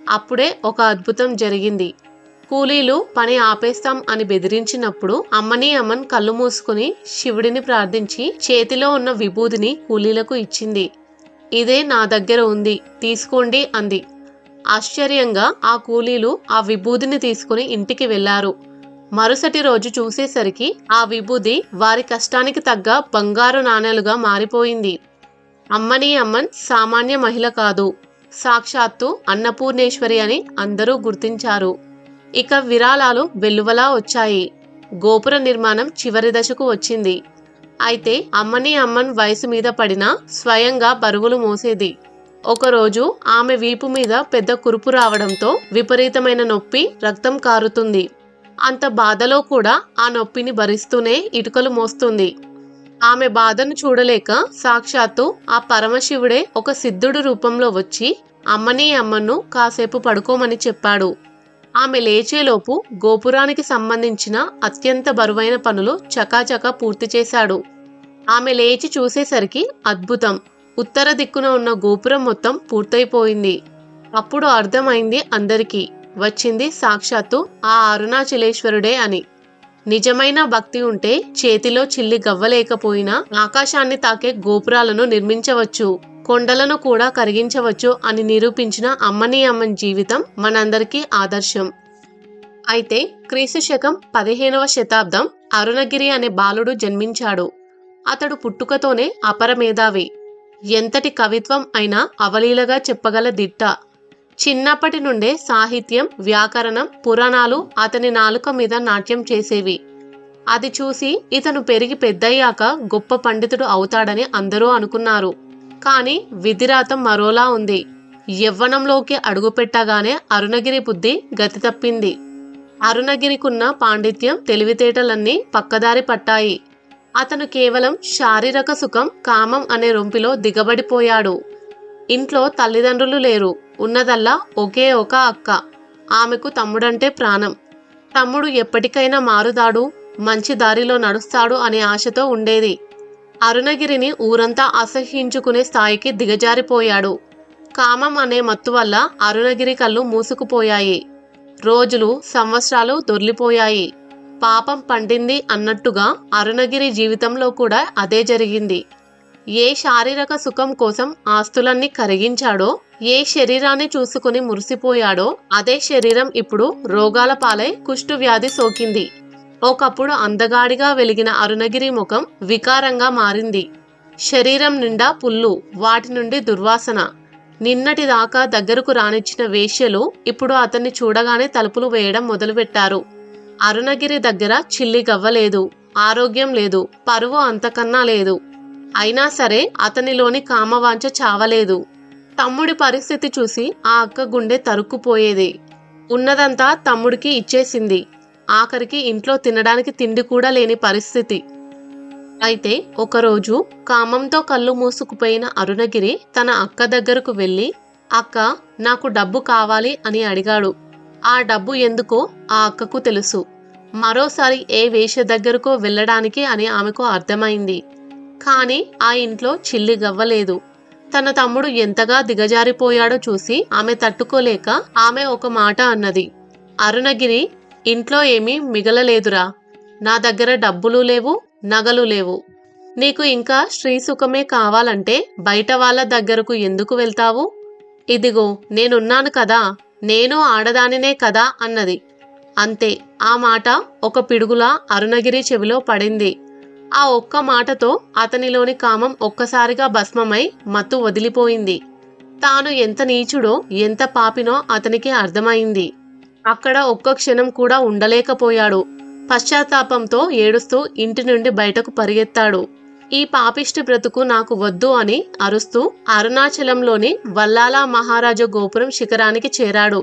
అప్పుడే ఒక అద్భుతం జరిగింది. కూలీలు పని ఆపేస్తాం అని బెదిరించినప్పుడు అమ్మని అమ్మన్ కళ్ళు మూసుకుని శివుడిని ప్రార్థించి చేతిలో ఉన్న విభూదిని కూలీలకు ఇచ్చింది. ఇదే నా దగ్గర ఉంది, తీసుకోండి అంది. ఆశ్చర్యంగా ఆ కూలీలు ఆ విభూదిని తీసుకుని ఇంటికి వెళ్లారు. మరుసటి రోజు చూసేసరికి ఆ విభూది వారి కష్టానికి తగ్గ బంగారు నాణేలుగా మారిపోయింది. అమ్మని అమ్మన్ సామాన్య మహిళ కాదు, సాక్షాత్తు అన్నపూర్ణేశ్వరి అని అందరూ గుర్తించారు. ఇక విరాళాలు వెల్లువలా వచ్చాయి. గోపుర నిర్మాణం చివరి దశకు వచ్చింది. అయితే అమ్మని అమ్మన్ వయసు మీద పడినా స్వయంగా బరువులు మోసేది. ఒకరోజు ఆమె వీపు మీద పెద్ద కురుపు రావడంతో విపరీతమైన నొప్పి, రక్తం కారుతుంది. అంత బాధలో కూడా ఆ నొప్పిని భరిస్తూనే ఇటుకలు మోస్తుంది. ఆమె బాధను చూడలేక సాక్షాత్తు ఆ పరమశివుడే ఒక సిద్ధుడు రూపంలో వచ్చి అమ్మని అమ్మన్ను కాసేపు పడుకోమని చెప్పాడు. ఆమె లేచేలోపు గోపురానికి సంబంధించిన అత్యంత బరువైన పనులు చకాచకా పూర్తి చేశాడు. ఆమె లేచి చూసేసరికి అద్భుతం! ఉత్తర దిక్కున ఉన్న గోపురం మొత్తం పూర్తయిపోయింది. అప్పుడు అర్థమైంది అందరికీ, వచ్చింది సాక్షాత్తు ఆ అరుణాచలేశ్వరుడే అని. నిజమైన భక్తి ఉంటే చేతిలో చిల్లి గవ్వలేకపోయినా ఆకాశాన్ని తాకే గోపురాలను నిర్మించవచ్చు, కొండలను కూడా కరిగించవచ్చు అని నిరూపించిన అమ్మని అమ్మన్ జీవితం మనందరికీ ఆదర్శం. అయితే క్రీస్తు శకం 15వ శతాబ్దం అరుణగిరి అనే బాలుడు జన్మించాడు. అతడు పుట్టుకతోనే అపరమేధావి. ఎంతటి కవిత్వం అయినా అవలీలగా చెప్పగల దిట్ట. చిన్నప్పటి నుండే సాహిత్యం, వ్యాకరణం, పురాణాలు అతని నాలుక మీద నాట్యం చేసేవి. అది చూసి ఇతను పెరిగి పెద్దయ్యాక గొప్ప పండితుడు అవుతాడని అందరూ అనుకున్నారు. కానీ విధిరాతం మరోలా ఉంది. యవ్వనంలోకి అడుగుపెట్టగానే అరుణగిరి బుద్ధి గతి తప్పింది. అరుణగిరికున్న పాండిత్యం, తెలివితేటలన్నీ పక్కదారి పట్టాయి. అతను కేవలం శారీరక సుఖం, కామం అనే రొంపిలో దిగబడిపోయాడు. ఇంట్లో తల్లిదండ్రులు లేరు. ఉన్నదల్లా ఒకే ఒక అక్క. ఆమెకు తమ్ముడంటే ప్రాణం. తమ్ముడు ఎప్పటికైనా మారుతాడు, మంచి దారిలో నడుస్తాడు అనే ఆశతో ఉండేది. అరుణగిరిని ఊరంతా అసహ్యించుకునే స్థాయికి దిగజారిపోయాడు. కామం అనే మత్తు వల్ల అరుణగిరి కళ్ళు మూసుకుపోయాయి. రోజులు, సంవత్సరాలు దొర్లిపోయాయి. పాపం పండింది అన్నట్టుగా అరుణగిరి జీవితంలో కూడా అదే జరిగింది. ఏ శారీరక సుఖం కోసం ఆస్తులన్నీ కరిగించాడో, ఏ శరీరాన్ని చూసుకుని మురిసిపోయాడో అదే శరీరం ఇప్పుడు రోగాల పాలై కుష్టు వ్యాధి సోకింది. ఒకప్పుడు అందగాడిగా వెలిగిన అరుణగిరి ముఖం వికారంగా మారింది. శరీరం నిండా పుళ్ళు, వాటి నుండి దుర్వాసన. నిన్నటిదాకా దగ్గరకు రానిచ్చిన వేశ్యలు ఇప్పుడు అతన్ని చూడగానే తలుపులు వేయడం మొదలుపెట్టారు. అరుణగిరి దగ్గర చిల్లి గవ్వలేదు, ఆరోగ్యం లేదు, పరువు అంతకన్నా లేదు. అయినా సరే అతనిలోని కామవాంఛ చావలేదు. తమ్ముడి పరిస్థితి చూసి ఆ అక్క గుండె తరుక్కుపోయేది. ఉన్నదంతా తమ్ముడికి ఇచ్చేసింది. ఆఖరికి ఇంట్లో తినడానికి తిండి కూడా లేని పరిస్థితి. అయితే ఒకరోజు కామంతో కళ్ళు మూసుకుపోయిన అరుణగిరి తన అక్క దగ్గరకు వెళ్ళి, అక్క, నాకు డబ్బు కావాలి అని అడిగాడు. ఆ డబ్బు ఎందుకో ఆ అక్కకు తెలుసు. మరోసారి ఏ వేష దగ్గరకో వెళ్ళడానికి అని ఆమెకు అర్థమైంది. కానీ ఆ ఇంట్లో చిల్లి గవ్వలేదు. తన తమ్ముడు ఎంతగా దిగజారిపోయాడో చూసి ఆమె తట్టుకోలేక ఆమె ఒక మాట అన్నది. అరుణగిరి, ఇంట్లో ఏమీ మిగలలేదురా. నా దగ్గర డబ్బులు లేవు, నగలు లేవు. నీకు ఇంకా స్త్రీ సుఖమే కావాలంటే బయట వాళ్ళ దగ్గరకు ఎందుకు వెళ్తావు? ఇదిగో నేనున్నాను కదా, నేను ఆడదానినే కదా అన్నది. అంతే. ఆ మాట ఒక పిడుగులా అరుణగిరి చెవిలో పడింది. ఆ ఒక్క మాటతో అతనిలోని కామం ఒక్కసారిగా భస్మమై మత్తు వదిలిపోయింది. తాను ఎంత నీచుడో, ఎంత పాపినో అతనికి అర్థమైంది. అక్కడ ఒక్క క్షణం కూడా ఉండలేకపోయాడు. పశ్చాత్తాపంతో ఏడుస్తూ ఇంటి నుండి బయటకు పరిగెత్తాడు. ఈ పాపిష్టి బ్రతుకు నాకు వద్దు అని అరుస్తూ అరుణాచలంలోని వల్లాలా మహారాజు గోపురం శిఖరానికి చేరాడు.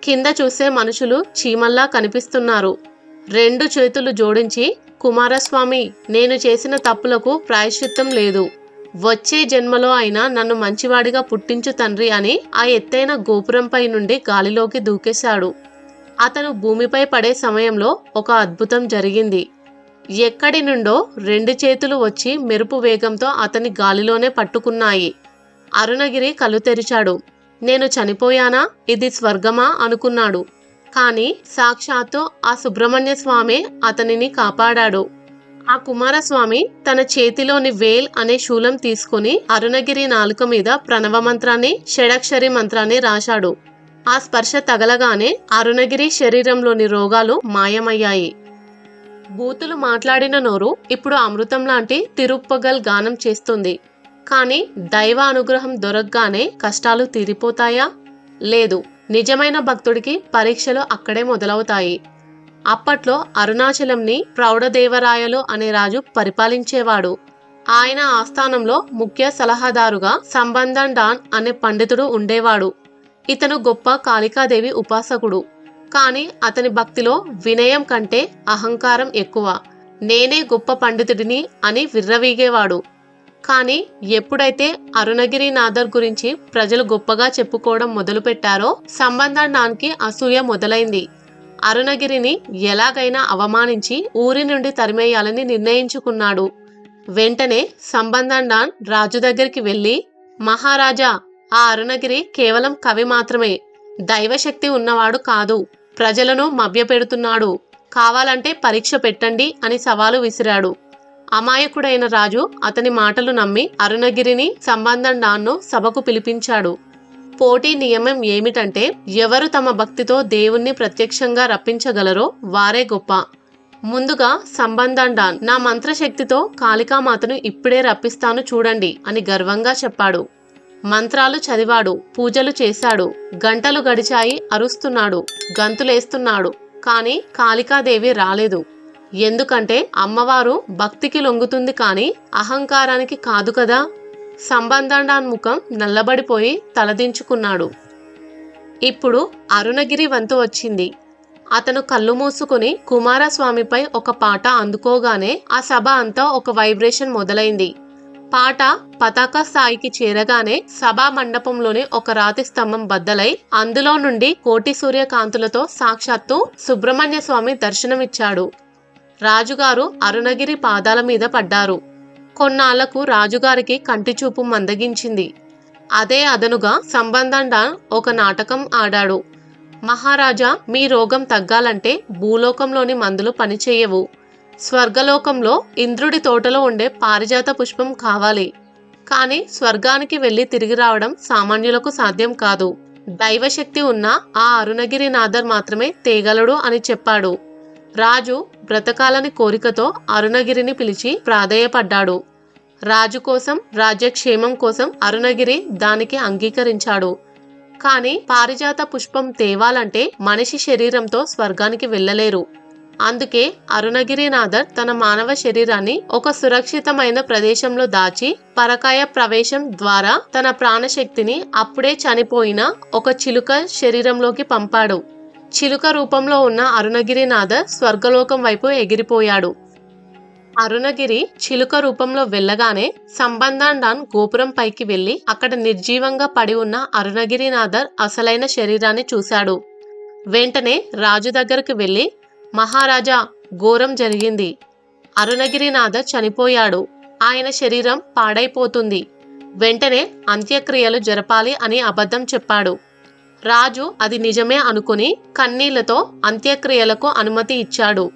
కింద చూసే మనుషులు చీమల్లా కనిపిస్తున్నారు. 2 చేతులు జోడించి, కుమారస్వామి, నేను చేసిన తప్పులకు ప్రాయశ్చిత్తం లేదు. వచ్చే జన్మలో అయినా నన్ను మంచివాడిగా పుట్టించు తండ్రి అని ఆ ఎత్తైన గోపురంపై నుండి గాలిలోకి దూకేశాడు. అతను భూమిపై పడే సమయంలో ఒక అద్భుతం జరిగింది. ఎక్కడి నుండో 2 చేతులు వచ్చి మెరుపు వేగంతో అతని గాలిలోనే పట్టుకున్నాయి. అరుణగిరి కళ్ళు తెరిచాడు. నేను చనిపోయానా, ఇది స్వర్గమా అనుకున్నాడు. కాని సాక్షాత్తు ఆ సుబ్రహ్మణ్య స్వామే అతనిని కాపాడాడు. ఆ కుమారస్వామి తన చేతిలోని వేల్ అనే శూలం తీసుకుని అరుణగిరి నాలుక మీద ప్రణవ మంత్రాన్ని, షడక్షరి మంత్రాన్ని రాశాడు. ఆ స్పర్శ తగలగానే అరుణగిరి శరీరంలోని రోగాలు మాయమయ్యాయి. బూతులు మాట్లాడిన నోరు ఇప్పుడు అమృతం లాంటి తిరుప్పగల్ గానం చేస్తుంది. కానీ దైవ అనుగ్రహం దొరకగానే కష్టాలు తీరిపోతాయా? లేదు. నిజమైన భక్తుడికి పరీక్షలు అక్కడే మొదలవుతాయి. అప్పట్లో అరుణాచలంని ప్రౌఢదేవరాయలు అనే రాజు పరిపాలించేవాడు. ఆయన ఆస్థానంలో ముఖ్య సలహాదారుగా సంబంధన్ డాన్ అనే పండితుడు ఉండేవాడు. ఇతను గొప్ప కాళికాదేవి ఉపాసకుడు. కాని అతని భక్తిలో వినయం కంటే అహంకారం ఎక్కువ. నేనే గొప్ప పండితుడిని అని విర్రవీగేవాడు. కానీ ఎప్పుడైతే అరుణగిరి నాథర్ గురించి ప్రజలు గొప్పగా చెప్పుకోవడం మొదలుపెట్టారో సంబంధన్ డాన్కి అసూయ మొదలైంది. అరుణగిరిని ఎలాగైనా అవమానించి ఊరి నుండి తరిమేయాలని నిర్ణయించుకున్నాడు. వెంటనే సంబంధన్ డాన్ రాజు దగ్గరికి వెళ్ళి, మహారాజా, ఆ అరుణగిరి కేవలం కవి మాత్రమే, దైవశక్తి ఉన్నవాడు కాదు. ప్రజలను మభ్యపెడుతున్నాడు. కావాలంటే పరీక్ష పెట్టండి అని సవాలు విసిరాడు. అమాయకుడైన రాజు అతని మాటలు నమ్మి అరుణగిరిని, సంబంధన్ డాన్ను సభకు పిలిపించాడు. పోటీ నియమం ఏమిటంటే ఎవరు తమ భక్తితో దేవుణ్ణి ప్రత్యక్షంగా రప్పించగలరో వారే గొప్ప. ముందుగా సంబంధన్ డాన్, నా మంత్రశక్తితో కాళికామాతను ఇప్పుడే రప్పిస్తాను చూడండి అని గర్వంగా చెప్పాడు. మంత్రాలు చదివాడు, పూజలు చేశాడు. గంటలు గడిచాయి. అరుస్తున్నాడు, గంతులేస్తున్నాడు. కాని కాళికాదేవి రాలేదు. ఎందుకంటే అమ్మవారు భక్తికి లొంగుతుంది కాని అహంకారానికి కాదు కదా. సంబంధన్ డాన్ ముఖం నల్లబడిపోయి తలదించుకున్నాడు. ఇప్పుడు అరుణగిరి వంతు వచ్చింది. అతను కళ్ళు మూసుకుని కుమారస్వామిపై ఒక పాట అందుకోగానే ఆ సభ అంతా ఒక వైబ్రేషన్ మొదలైంది. పాట పతాక స్థాయికి చేరగానే సభా మండపంలోని ఒక రాతి స్తంభం బద్దలై అందులో నుండి కోటి సూర్యకాంతులతో సాక్షాత్తు సుబ్రహ్మణ్య స్వామి దర్శనమిచ్చాడు. రాజుగారు అరుణగిరి పాదాల మీద పడ్డారు. కొన్నాళ్లకు రాజుగారికి కంటిచూపు మందగించింది. అదే అదనుగా సంబంధన్ డాన్ ఒక నాటకం ఆడాడు. మహారాజా, మీ రోగం తగ్గాలంటే భూలోకంలోని మందులు పనిచేయవు. స్వర్గలోకంలో ఇంద్రుడి తోటలో ఉండే పారిజాత పుష్పం కావాలి. కానీ స్వర్గానికి వెళ్లి తిరిగి రావడం సామాన్యులకు సాధ్యం కాదు. దైవశక్తి ఉన్న ఆ అరుణగిరి నాథర్ మాత్రమే తేగలడు అని చెప్పాడు. రాజు బ్రతకాలని కోరికతో అరుణగిరిని పిలిచి ప్రాధేయపడ్డాడు. రాజు కోసం, రాజ్యక్షేమం కోసం అరుణగిరి దానికి అంగీకరించాడు. కాని పారిజాత పుష్పం తేవాలంటే మనిషి శరీరంతో స్వర్గానికి వెళ్ళలేరు. అందుకే అరుణగిరినాథర్ తన మానవ శరీరాన్ని ఒక సురక్షితమైన ప్రదేశంలో దాచి పరకాయ ప్రవేశం ద్వారా తన ప్రాణశక్తిని అప్పుడే చనిపోయిన ఒక చిలుక శరీరంలోకి పంపాడు. చిలుక రూపంలో ఉన్న అరుణగిరినాథర్ స్వర్గలోకం వైపు ఎగిరిపోయాడు. అరుణగిరి చిలుక రూపంలో వెళ్ళగానే సంబంధన్ డాన్ గోపురం పైకి వెళ్లి అక్కడ నిర్జీవంగా పడి ఉన్న అరుణగిరినాథర్ అసలైన శరీరాన్ని చూశాడు. వెంటనే రాజు దగ్గరకు వెళ్లి, మహారాజా, ఘోరం జరిగింది. అరుణగిరినాథర్ చనిపోయాడు. ఆయన శరీరం పాడైపోతుంది. వెంటనే అంత్యక్రియలు జరపాలి అని అబద్ధం చెప్పాడు. రాజు అది నిజమే అనుకుని కన్నీళ్లతో అంత్యక్రియలకు అనుమతి ఇచ్చాడు.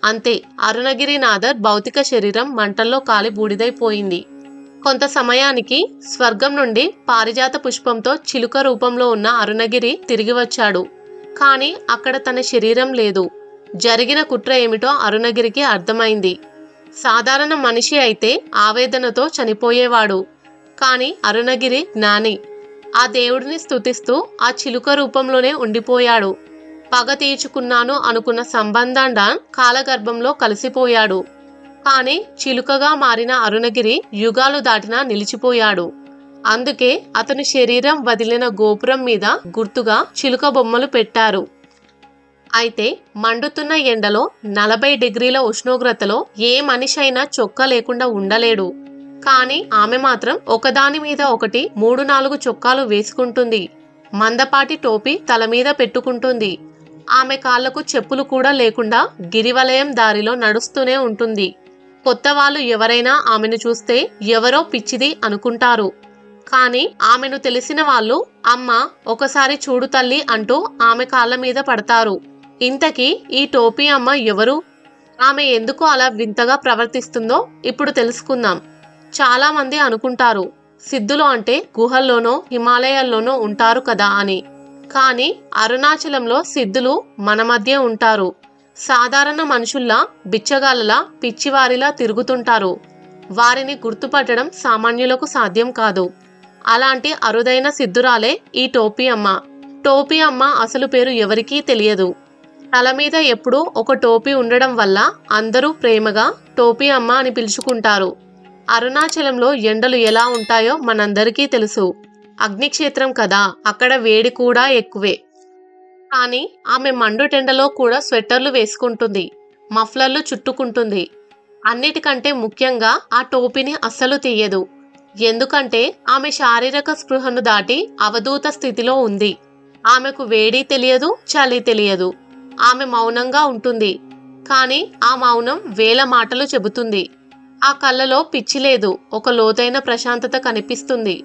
అంతే, అరుణగిరినాథర్ భౌతిక శరీరం మంటల్లో కాలి బూడిదైపోయింది. కొంత సమయానికి స్వర్గం నుండి పారిజాత పుష్పంతో చిలుక రూపంలో ఉన్న అరుణగిరి తిరిగి వచ్చాడు. కాని అక్కడ తన శరీరం లేదు. జరిగిన కుట్ర ఏమిటో అరుణగిరికి అర్థమైంది. సాధారణ మనిషి అయితే ఆవేదనతో చనిపోయేవాడు. కాని అరుణగిరి జ్ఞాని. ఆ దేవుడిని స్తుతిస్తూ ఆ చిలుక రూపంలోనే ఉండిపోయాడు. పగ తీర్చుకున్నాను అనుకున్న సంబంధన్ డాన్ కాలగర్భంలో కలిసిపోయాడు. కాని చిలుకగా మారిన అరుణగిరి యుగాలు దాటినా నిలిచిపోయాడు. అందుకే అతని శరీరం వదిలిన గోపురం మీద గుర్తుగా చిలుక బొమ్మలు పెట్టారు. అయితే మండుతున్న ఎండలో 40 డిగ్రీల ఉష్ణోగ్రతలో ఏ మనిషి అయినా చొక్కా లేకుండా ఉండలేడు. కాని ఆమె మాత్రం ఒకదాని మీద ఒకటి 3-4 చొక్కాలు వేసుకుంటుంది. మందపాటి టోపీ తల మీద పెట్టుకుంటుంది. ఆమె కాళ్లకు చెప్పులు కూడా లేకుండా గిరివలయం దారిలో నడుస్తూనే ఉంటుంది. కొత్త వాళ్ళు ఎవరైనా ఆమెను చూస్తే ఎవరో పిచ్చిది అనుకుంటారు. కానీ ఆమెను తెలిసిన వాళ్ళు, అమ్మ ఒకసారి చూడు తల్లి అంటూ ఆమె కాళ్ళ మీద పడతారు. ఇంతకీ ఈ టోపీ అమ్మ ఎవరు? ఆమె ఎందుకు అలా వింతగా ప్రవర్తిస్తుందో ఇప్పుడు తెలుసుకుందాం. చాలా మంది అనుకుంటారు సిద్ధులు అంటే గుహల్లోనో హిమాలయాల్లోనో ఉంటారు కదా అని. కానీ అరుణాచలంలో సిద్ధులు మన మధ్య ఉంటారు. సాధారణ మనుషుల్లా, బిచ్చగాళ్ళలా, పిచ్చివారిలా తిరుగుతుంటారు. వారిని గుర్తుపట్టడం సామాన్యులకు సాధ్యం కాదు. అలాంటి అరుదైన సిద్ధురాలే ఈ టోపీ అమ్మ. టోపీ అమ్మ అసలు పేరు ఎవరికీ తెలియదు. తల మీద ఎప్పుడూ ఒక టోపీ ఉండడం వల్ల అందరూ ప్రేమగా టోపీ అమ్మ అని పిలుచుకుంటారు. అరుణాచలంలో ఎండలు ఎలా ఉంటాయో మనందరికీ తెలుసు. అగ్నిక్షేత్రం కదా, అక్కడ వేడి కూడా ఎక్కువే. కానీ ఆమె మండుటెండలో కూడా స్వెట్టర్లు వేసుకుంటుంది, మఫ్లర్లు చుట్టుకుంటుంది. అన్నిటికంటే ముఖ్యంగా ఆ టోపీని అస్సలు తీయదు. ఎందుకంటే ఆమె శారీరక స్పృహను దాటి అవధూత స్థితిలో ఉంది. ఆమెకు వేడి తెలియదు, చలి తెలియదు. ఆమె మౌనంగా ఉంటుంది. కానీ ఆ మౌనం వేల మాటలు చెబుతుంది. ఆ కళ్ళలో పిచ్చి లేదు, ఒక లోతైన ప్రశాంతత కనిపిస్తుంది.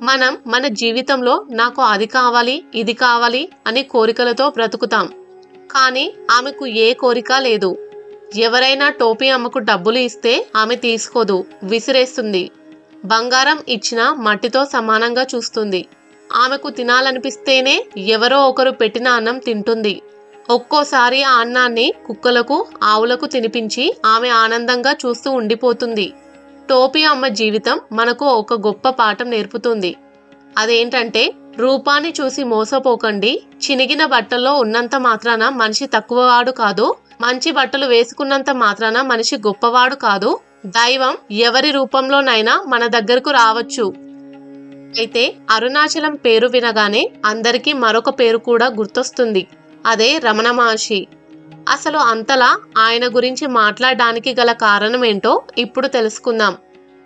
మనం మన జీవితంలో నాకు అది కావాలి, ఇది కావాలి అని కోరికలతో బ్రతుకుతాం. కానీ ఆమెకు ఏ కోరిక లేదు. ఎవరైనా టోపీ అమ్మకు డబ్బులు ఇస్తే ఆమె తీసుకోదు, విసిరేస్తుంది. బంగారం ఇచ్చినా మట్టితో సమానంగా చూస్తుంది. ఆమెకు తినాలనిపిస్తేనే ఎవరో ఒకరు పెట్టిన అన్నం తింటుంది. ఒక్కోసారి ఆ అన్నాన్ని కుక్కలకు, ఆవులకు తినిపించి ఆమె ఆనందంగా చూస్తూ ఉండిపోతుంది. టోపీ అమ్మ జీవితం మనకు ఒక గొప్ప పాఠం నేర్పుతుంది. అదేంటంటే, రూపాన్ని చూసి మోసపోకండి. చినిగిన బట్టల్లో ఉన్నంత మాత్రాన మనిషి తక్కువవాడు కాదు. మంచి బట్టలు వేసుకున్నంత మాత్రాన మనిషి గొప్పవాడు కాదు. దైవం ఎవరి రూపంలోనైనా మన దగ్గరకు రావచ్చు. అయితే అరుణాచలం పేరు వినగానే అందరికీ మరొక పేరు కూడా గుర్తొస్తుంది. అదే రమణ మహర్షి. అసలు అంతలా ఆయన గురించి మాట్లాడడానికి గల కారణం ఏంటో ఇప్పుడు తెలుసుకుందాం.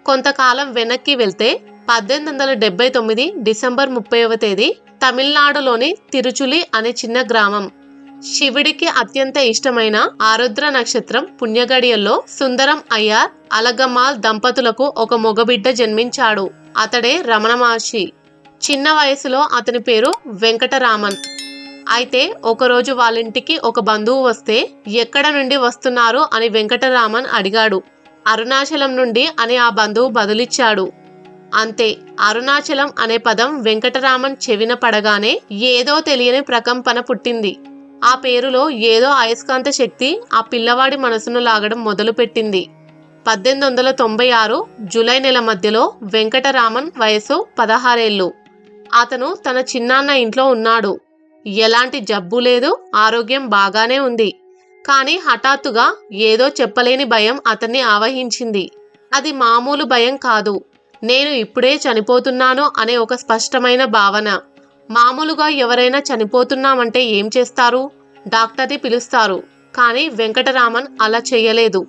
కొంతకాలం వెనక్కి వెళ్తే 1879 డిసెంబర్ 30వ తేదీ తమిళనాడులోని తిరుచులి అనే చిన్న గ్రామం. శివుడికి అత్యంత ఇష్టమైన ఆరుద్ర నక్షత్రం పుణ్యగడియల్లో సుందరం అయ్యార్, అలగమ్మాల్ దంపతులకు ఒక మగబిడ్డ జన్మించాడు. అతడే రమణ మహర్షి. చిన్న వయసులో అతని పేరు వెంకటరామన్. అయితే ఒకరోజు వాళ్ళింటికి ఒక బంధువు వస్తే ఎక్కడ నుండి వస్తున్నారు అని వెంకటరామన్ అడిగాడు. అరుణాచలం నుండి అని ఆ బంధువు బదులిచ్చాడు. అంతే, అరుణాచలం అనే పదం వెంకటరామన్ చెవిన పడగానే ఏదో తెలియని ప్రకంపన పుట్టింది. ఆ పేరులో ఏదో అయస్కాంత శక్తి ఆ పిల్లవాడి మనసును లాగడం మొదలుపెట్టింది. 1896 జూలై నెల మధ్యలో వెంకటరామన్ వయసు 16 ఏళ్ళు. అతను తన చిన్నాన్న ఇంట్లో ఉన్నాడు. ఎలాంటి జబ్బు లేదు, ఆరోగ్యం బాగానే ఉంది. కానీ హఠాత్తుగా ఏదో చెప్పలేని భయం అతన్ని ఆవహించింది. అది మామూలు భయం కాదు. నేను ఇప్పుడే చనిపోతున్నాను అనే ఒక స్పష్టమైన భావన. మామూలుగా ఎవరైనా చనిపోతున్నామంటే ఏం చేస్తారు? డాక్టర్ని పిలుస్తారు. కానీ వెంకటరామన్ అలా చేయలేదు.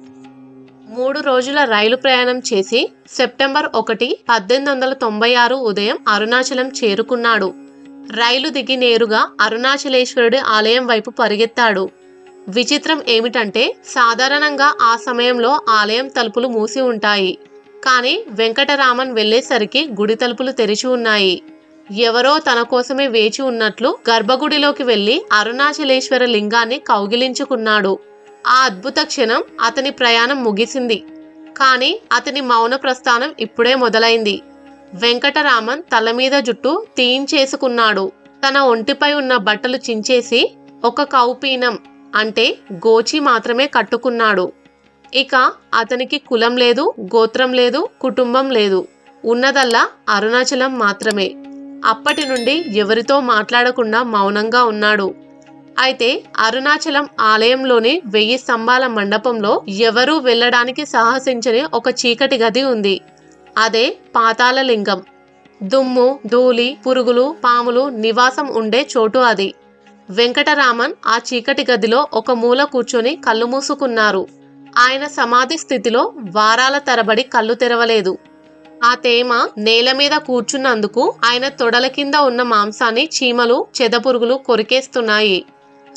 3 రోజుల రైలు ప్రయాణం చేసి సెప్టెంబర్ 1, 1896 ఉదయం అరుణాచలం చేరుకున్నాడు. రైలు దిగి నేరుగా అరుణాచలేశ్వరుడి ఆలయం వైపు పరిగెత్తాడు. విచిత్రం ఏమిటంటే, సాధారణంగా ఆ సమయంలో ఆలయం తలుపులు మూసి ఉంటాయి. కానీ వెంకటరామన్ వెళ్లేసరికి గుడి తలుపులు తెరిచి ఉన్నాయి. ఎవరో తన కోసమే వేచి ఉన్నట్లు గర్భగుడిలోకి వెళ్లి అరుణాచలేశ్వర లింగాన్ని కౌగిలించుకున్నాడు. ఆ అద్భుత క్షణం అతని ప్రయాణం ముగిసింది. కానీ అతని మౌన ప్రస్థానం ఇప్పుడే మొదలైంది. వెంకటరామన్ తల మీద జుట్టు తీయించేసుకున్నాడు. తన ఒంటిపై ఉన్న బట్టలు చించేసి ఒక కౌపీనం అంటే గోచి మాత్రమే కట్టుకున్నాడు. ఇక అతనికి కులం లేదు, గోత్రం లేదు, కుటుంబం లేదు. ఉన్నదల్లా అరుణాచలం మాత్రమే. అప్పటి నుండి ఎవరితో మాట్లాడకుండా మౌనంగా ఉన్నాడు. అయితే అరుణాచలం ఆలయంలోని 1000 స్తంభాల మండపంలో ఎవరూ వెళ్ళడానికి సాహసించని ఒక చీకటి గది ఉంది. అదే పాతాళ లింగం. దుమ్ము, ధూళి, పురుగులు, పాములు నివాసం ఉండే చోటు అది. వెంకటరామన్ ఆ చీకటి గదిలో ఒక మూల కూర్చొని కళ్ళు మూసుకున్నారు. ఆయన సమాధి స్థితిలో వారాల తరబడి కళ్ళు తెరవలేదు. ఆ తేమ నేల మీద కూర్చున్నందుకు ఆయన తొడల కింద ఉన్న మాంసాన్ని చీమలు, చెదపురుగులు కొరికేస్తున్నాయి.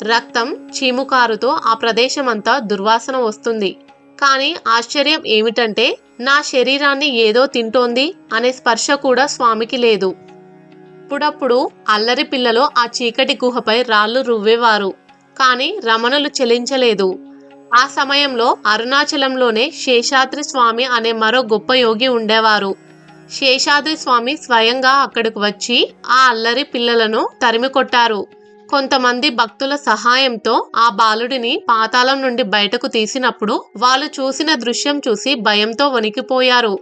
రక్తం చీముకారుతో ఆ ప్రదేశమంతా దుర్వాసన వస్తుంది. కానీ ఆశ్చర్యం ఏమిటంటే నా శరీరాన్ని ఏదో తింటోంది అనే స్పర్శ కూడా స్వామికి లేదు. అప్పుడప్పుడు అల్లరి పిల్లలు ఆ చీకటి గుహపై రాళ్లు రువ్వేవారు. కానీ రమణులు చెలించలేదు. ఆ సమయంలో అరుణాచలంలోనే శేషాద్రి స్వామి అనే మరో గొప్ప యోగి ఉండేవారు. శేషాద్రి స్వామి స్వయంగా అక్కడికి వచ్చి ఆ అల్లరి పిల్లలను తరిమి కొట్టారు. కొంతమంది భక్తుల సహాయంతో ఆ బాలుడిని పాతాళం నుండి బయటకు తీసినప్పుడు వాళ్ళు చూసిన దృశ్యం చూసి భయంతో వణికిపోయారు.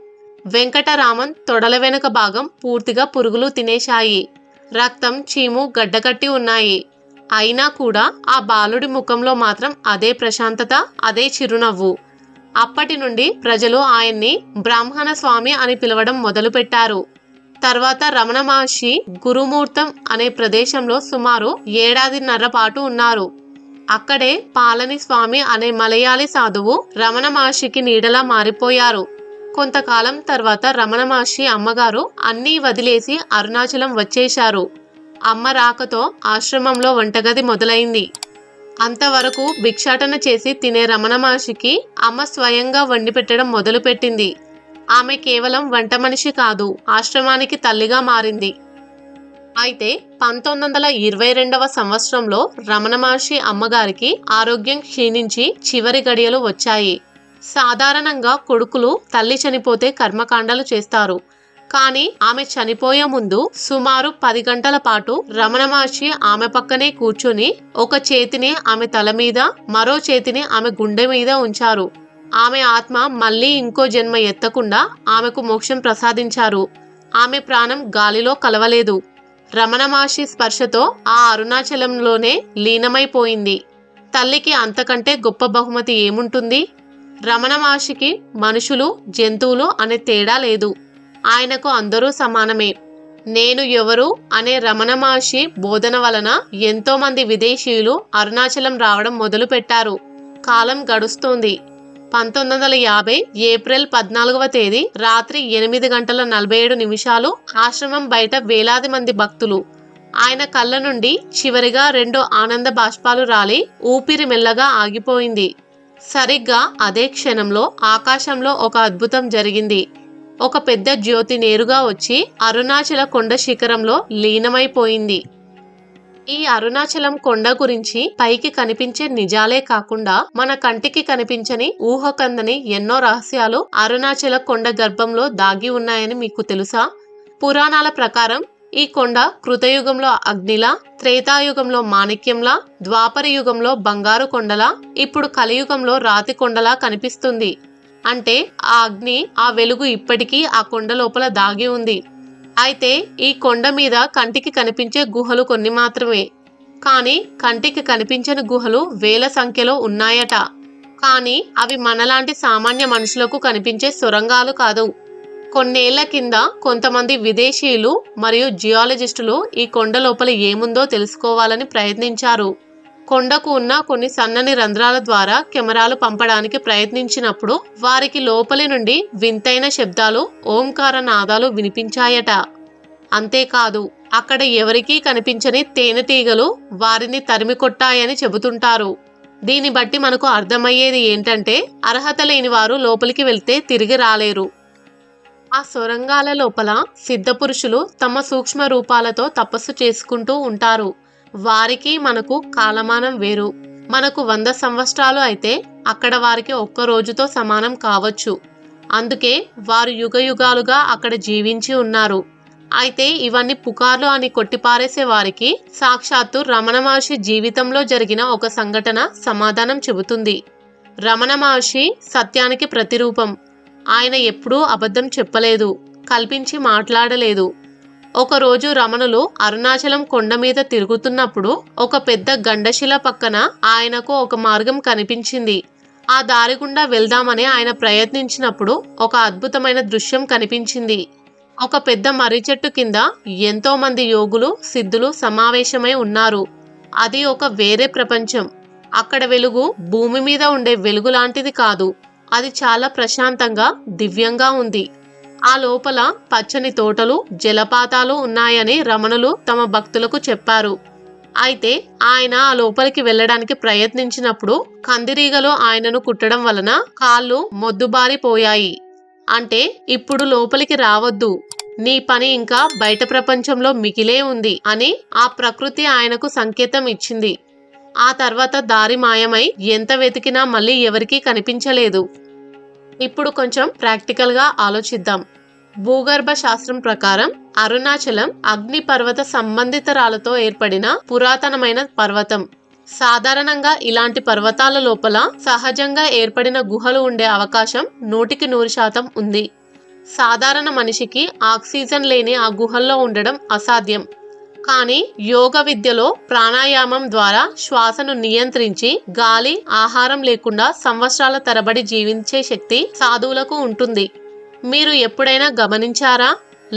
వెంకటరామన్ తొడల వెనుక భాగం పూర్తిగా పురుగులు తినేశాయి. రక్తం చీము గడ్డకట్టి ఉన్నాయి. అయినా కూడా ఆ బాలుడి ముఖంలో మాత్రం అదే ప్రశాంతత, అదే చిరునవ్వు. అప్పటి నుండి ప్రజలు ఆయన్ని బ్రాహ్మణ స్వామి అని పిలవడం మొదలుపెట్టారు. తర్వాత రమణ మహర్షి గురుమూర్తం అనే ప్రదేశంలో సుమారు 1.5 ఏళ్ల పాటు ఉన్నారు. అక్కడే పాలని స్వామి అనే మలయాళీ సాధువు రమణ మహర్షికి నీడలా మారిపోయారు. కొంతకాలం తర్వాత రమణ మహర్షి అమ్మగారు అన్నీ వదిలేసి అరుణాచలం వచ్చేశారు. అమ్మ రాకతో ఆశ్రమంలో వంటగది మొదలైంది. అంతవరకు భిక్షాటన చేసి తినే రమణ మహర్షికి అమ్మ స్వయంగా వండి పెట్టడం మొదలుపెట్టింది. ఆమె కేవలం వంట మనిషి కాదు, ఆశ్రమానికి తల్లిగా మారింది. అయితే 1922వ సంవత్సరంలో రమణ మహర్షి అమ్మగారికి ఆరోగ్యం క్షీణించి చివరి గడియలు వచ్చాయి. సాధారణంగా కొడుకులు తల్లి చనిపోతే కర్మకాండాలు చేస్తారు. కానీ ఆమె చనిపోయే ముందు సుమారు 10 గంటల పాటు రమణ మహర్షి ఆమె పక్కనే కూర్చొని ఒక చేతిని ఆమె తల మీద, మరో చేతిని ఆమె గుండె మీద ఉంచారు. ఆమె ఆత్మ మళ్ళీ ఇంకో జన్మ ఎత్తకుండా ఆమెకు మోక్షం ప్రసాదించారు. ఆమె ప్రాణం గాలిలో కలవలేదు. రమణ మహర్షి స్పర్శతో ఆ అరుణాచలంలోనే లీనమైపోయింది. తల్లికి అంతకంటే గొప్ప బహుమతి ఏముంటుంది? రమణ మహర్షికి మనుషులు, జంతువులు అనే తేడా లేదు. ఆయనకు అందరూ సమానమే. నేను ఎవరు అనే రమణ మహర్షి బోధన వలన ఎంతో మంది విదేశీయులు అరుణాచలం రావడం మొదలు పెట్టారు. కాలం గడుస్తోంది. 1950 ఏప్రిల్ 14వ తేదీ రాత్రి 8:47 ఆశ్రమం బయట వేలాది మంది భక్తులు. ఆయన కళ్ళ నుండి చివరిగా 2 ఆనంద బాష్పాలు రాలి ఊపిరి మెల్లగా ఆగిపోయింది. సరిగ్గా అదే క్షణంలో ఆకాశంలో ఒక అద్భుతం జరిగింది. ఒక పెద్ద జ్యోతి నేరుగా వచ్చి అరుణాచల కొండ శిఖరంలో లీనమైపోయింది. ఈ అరుణాచలం కొండ గురించి పైకి కనిపించే నిజాలే కాకుండా మన కంటికి కనిపించని ఊహకందని ఎన్నో రహస్యాలు అరుణాచల కొండ గర్భంలో దాగి ఉన్నాయని మీకు తెలుసా? పురాణాల ప్రకారం ఈ కొండ కృతయుగంలో అగ్నిలా, త్రేతాయుగంలో మాణిక్యంలా, ద్వాపర యుగంలో బంగారు కొండలా, ఇప్పుడు కలియుగంలో రాతి కొండలా కనిపిస్తుంది. అంటే ఆ అగ్ని, ఆ వెలుగు ఇప్పటికీ ఆ కొండ లోపల దాగి ఉంది. అయితే ఈ కొండ మీద కంటికి కనిపించే గుహలు కొన్ని మాత్రమే. కానీ కంటికి కనిపించని గుహలు వేల సంఖ్యలో ఉన్నాయట. కానీ అవి మనలాంటి సామాన్య మనుషులకు కనిపించే సొరంగాలు కాదు. కొన్నేళ్ల కింద కొంతమంది విదేశీయులు మరియు జియాలజిస్టులు ఈ కొండ లోపల ఏముందో తెలుసుకోవాలని ప్రయత్నించారు. కొండకు ఉన్న కొన్ని సన్నని రంధ్రాల ద్వారా కెమెరాలు పంపడానికి ప్రయత్నించినప్పుడు వారికి లోపలి నుండి వింతైన శబ్దాలు, ఓంకార నాదాలు వినిపించాయట. అంతేకాదు, అక్కడ ఎవరికీ కనిపించని తేనెటీగలు వారిని తరిమి కొట్టాయని చెబుతుంటారు. దీన్ని బట్టి మనకు అర్థమయ్యేది ఏంటంటే అర్హత లేని వారు లోపలికి వెళ్తే తిరిగి రాలేరు. ఆ సొరంగాల లోపల సిద్ధపురుషులు తమ సూక్ష్మ రూపాలతో తపస్సు చేసుకుంటూ ఉంటారు. వారికి మనకు కాలమానం వేరు. మనకు 100 సంవత్సరాలు అయితే అక్కడ వారికి ఒక్క రోజుతో సమానం కావచ్చు. అందుకే వారు యుగయుగాలుగా అక్కడ జీవించి ఉన్నారు. అయితే ఇవన్నీ పుకార్లు అని కొట్టిపారేసే వారికి సాక్షాత్తు రమణ మహర్షి జీవితంలో జరిగిన ఒక సంఘటన సమాధానం చెబుతుంది. రమణ మహర్షి సత్యానికి ప్రతిరూపం. ఆయన ఎప్పుడూ అబద్ధం చెప్పలేదు, కల్పించి మాట్లాడలేదు. ఒకరోజు రమణులు అరుణాచలం కొండ మీద తిరుగుతున్నప్పుడు ఒక పెద్ద గండశిల పక్కన ఆయనకు ఒక మార్గం కనిపించింది. ఆ దారి గుండా వెళ్దామని ఆయన ప్రయత్నించినప్పుడు ఒక అద్భుతమైన దృశ్యం కనిపించింది. ఒక పెద్ద మర్రి చెట్టు కింద ఎంతో మంది యోగులు, సిద్ధులు సమావేశమై ఉన్నారు. అది ఒక వేరే ప్రపంచం. అక్కడ వెలుగు భూమి మీద ఉండే వెలుగు లాంటిది కాదు. అది చాలా ప్రశాంతంగా, దివ్యంగా ఉంది. ఆ లోపల పచ్చని తోటలు, జలపాతాలు ఉన్నాయని రమణులు తమ భక్తులకు చెప్పారు. అయితే ఆయన ఆ లోపలికి వెళ్ళడానికి ప్రయత్నించినప్పుడు కందిరీగలు ఆయనను కుట్టడం వలన కాళ్ళు మొద్దుబారిపోయాయి. అంటే ఇప్పుడు లోపలికి రావద్దు, నీ పని ఇంకా బయట ప్రపంచంలో మిగిలే ఉంది అని ఆ ప్రకృతి ఆయనకు సంకేతం ఇచ్చింది. ఆ తర్వాత దారి మాయమై ఎంత వెతికినా మళ్ళీ ఎవరికీ కనిపించలేదు. ఇప్పుడు కొంచెం ప్రాక్టికల్గా ఆలోచిద్దాం. భూగర్భ శాస్త్రం ప్రకారం అరుణాచలం అగ్ని పర్వత సంబంధితరాలతో ఏర్పడిన పురాతనమైన పర్వతం. సాధారణంగా ఇలాంటి పర్వతాల లోపల సహజంగా ఏర్పడిన గుహలు ఉండే అవకాశం 100% ఉంది. సాధారణ మనిషికి ఆక్సిజన్ లేని ఆ గుహల్లో ఉండడం అసాధ్యం. కానీ యోగ విద్యలో ప్రాణాయామం ద్వారా శ్వాసను నియంత్రించి గాలి, ఆహారం లేకుండా సంవత్సరాల తరబడి జీవించే శక్తి సాధువులకు ఉంటుంది. మీరు ఎప్పుడైనా గమనించారా?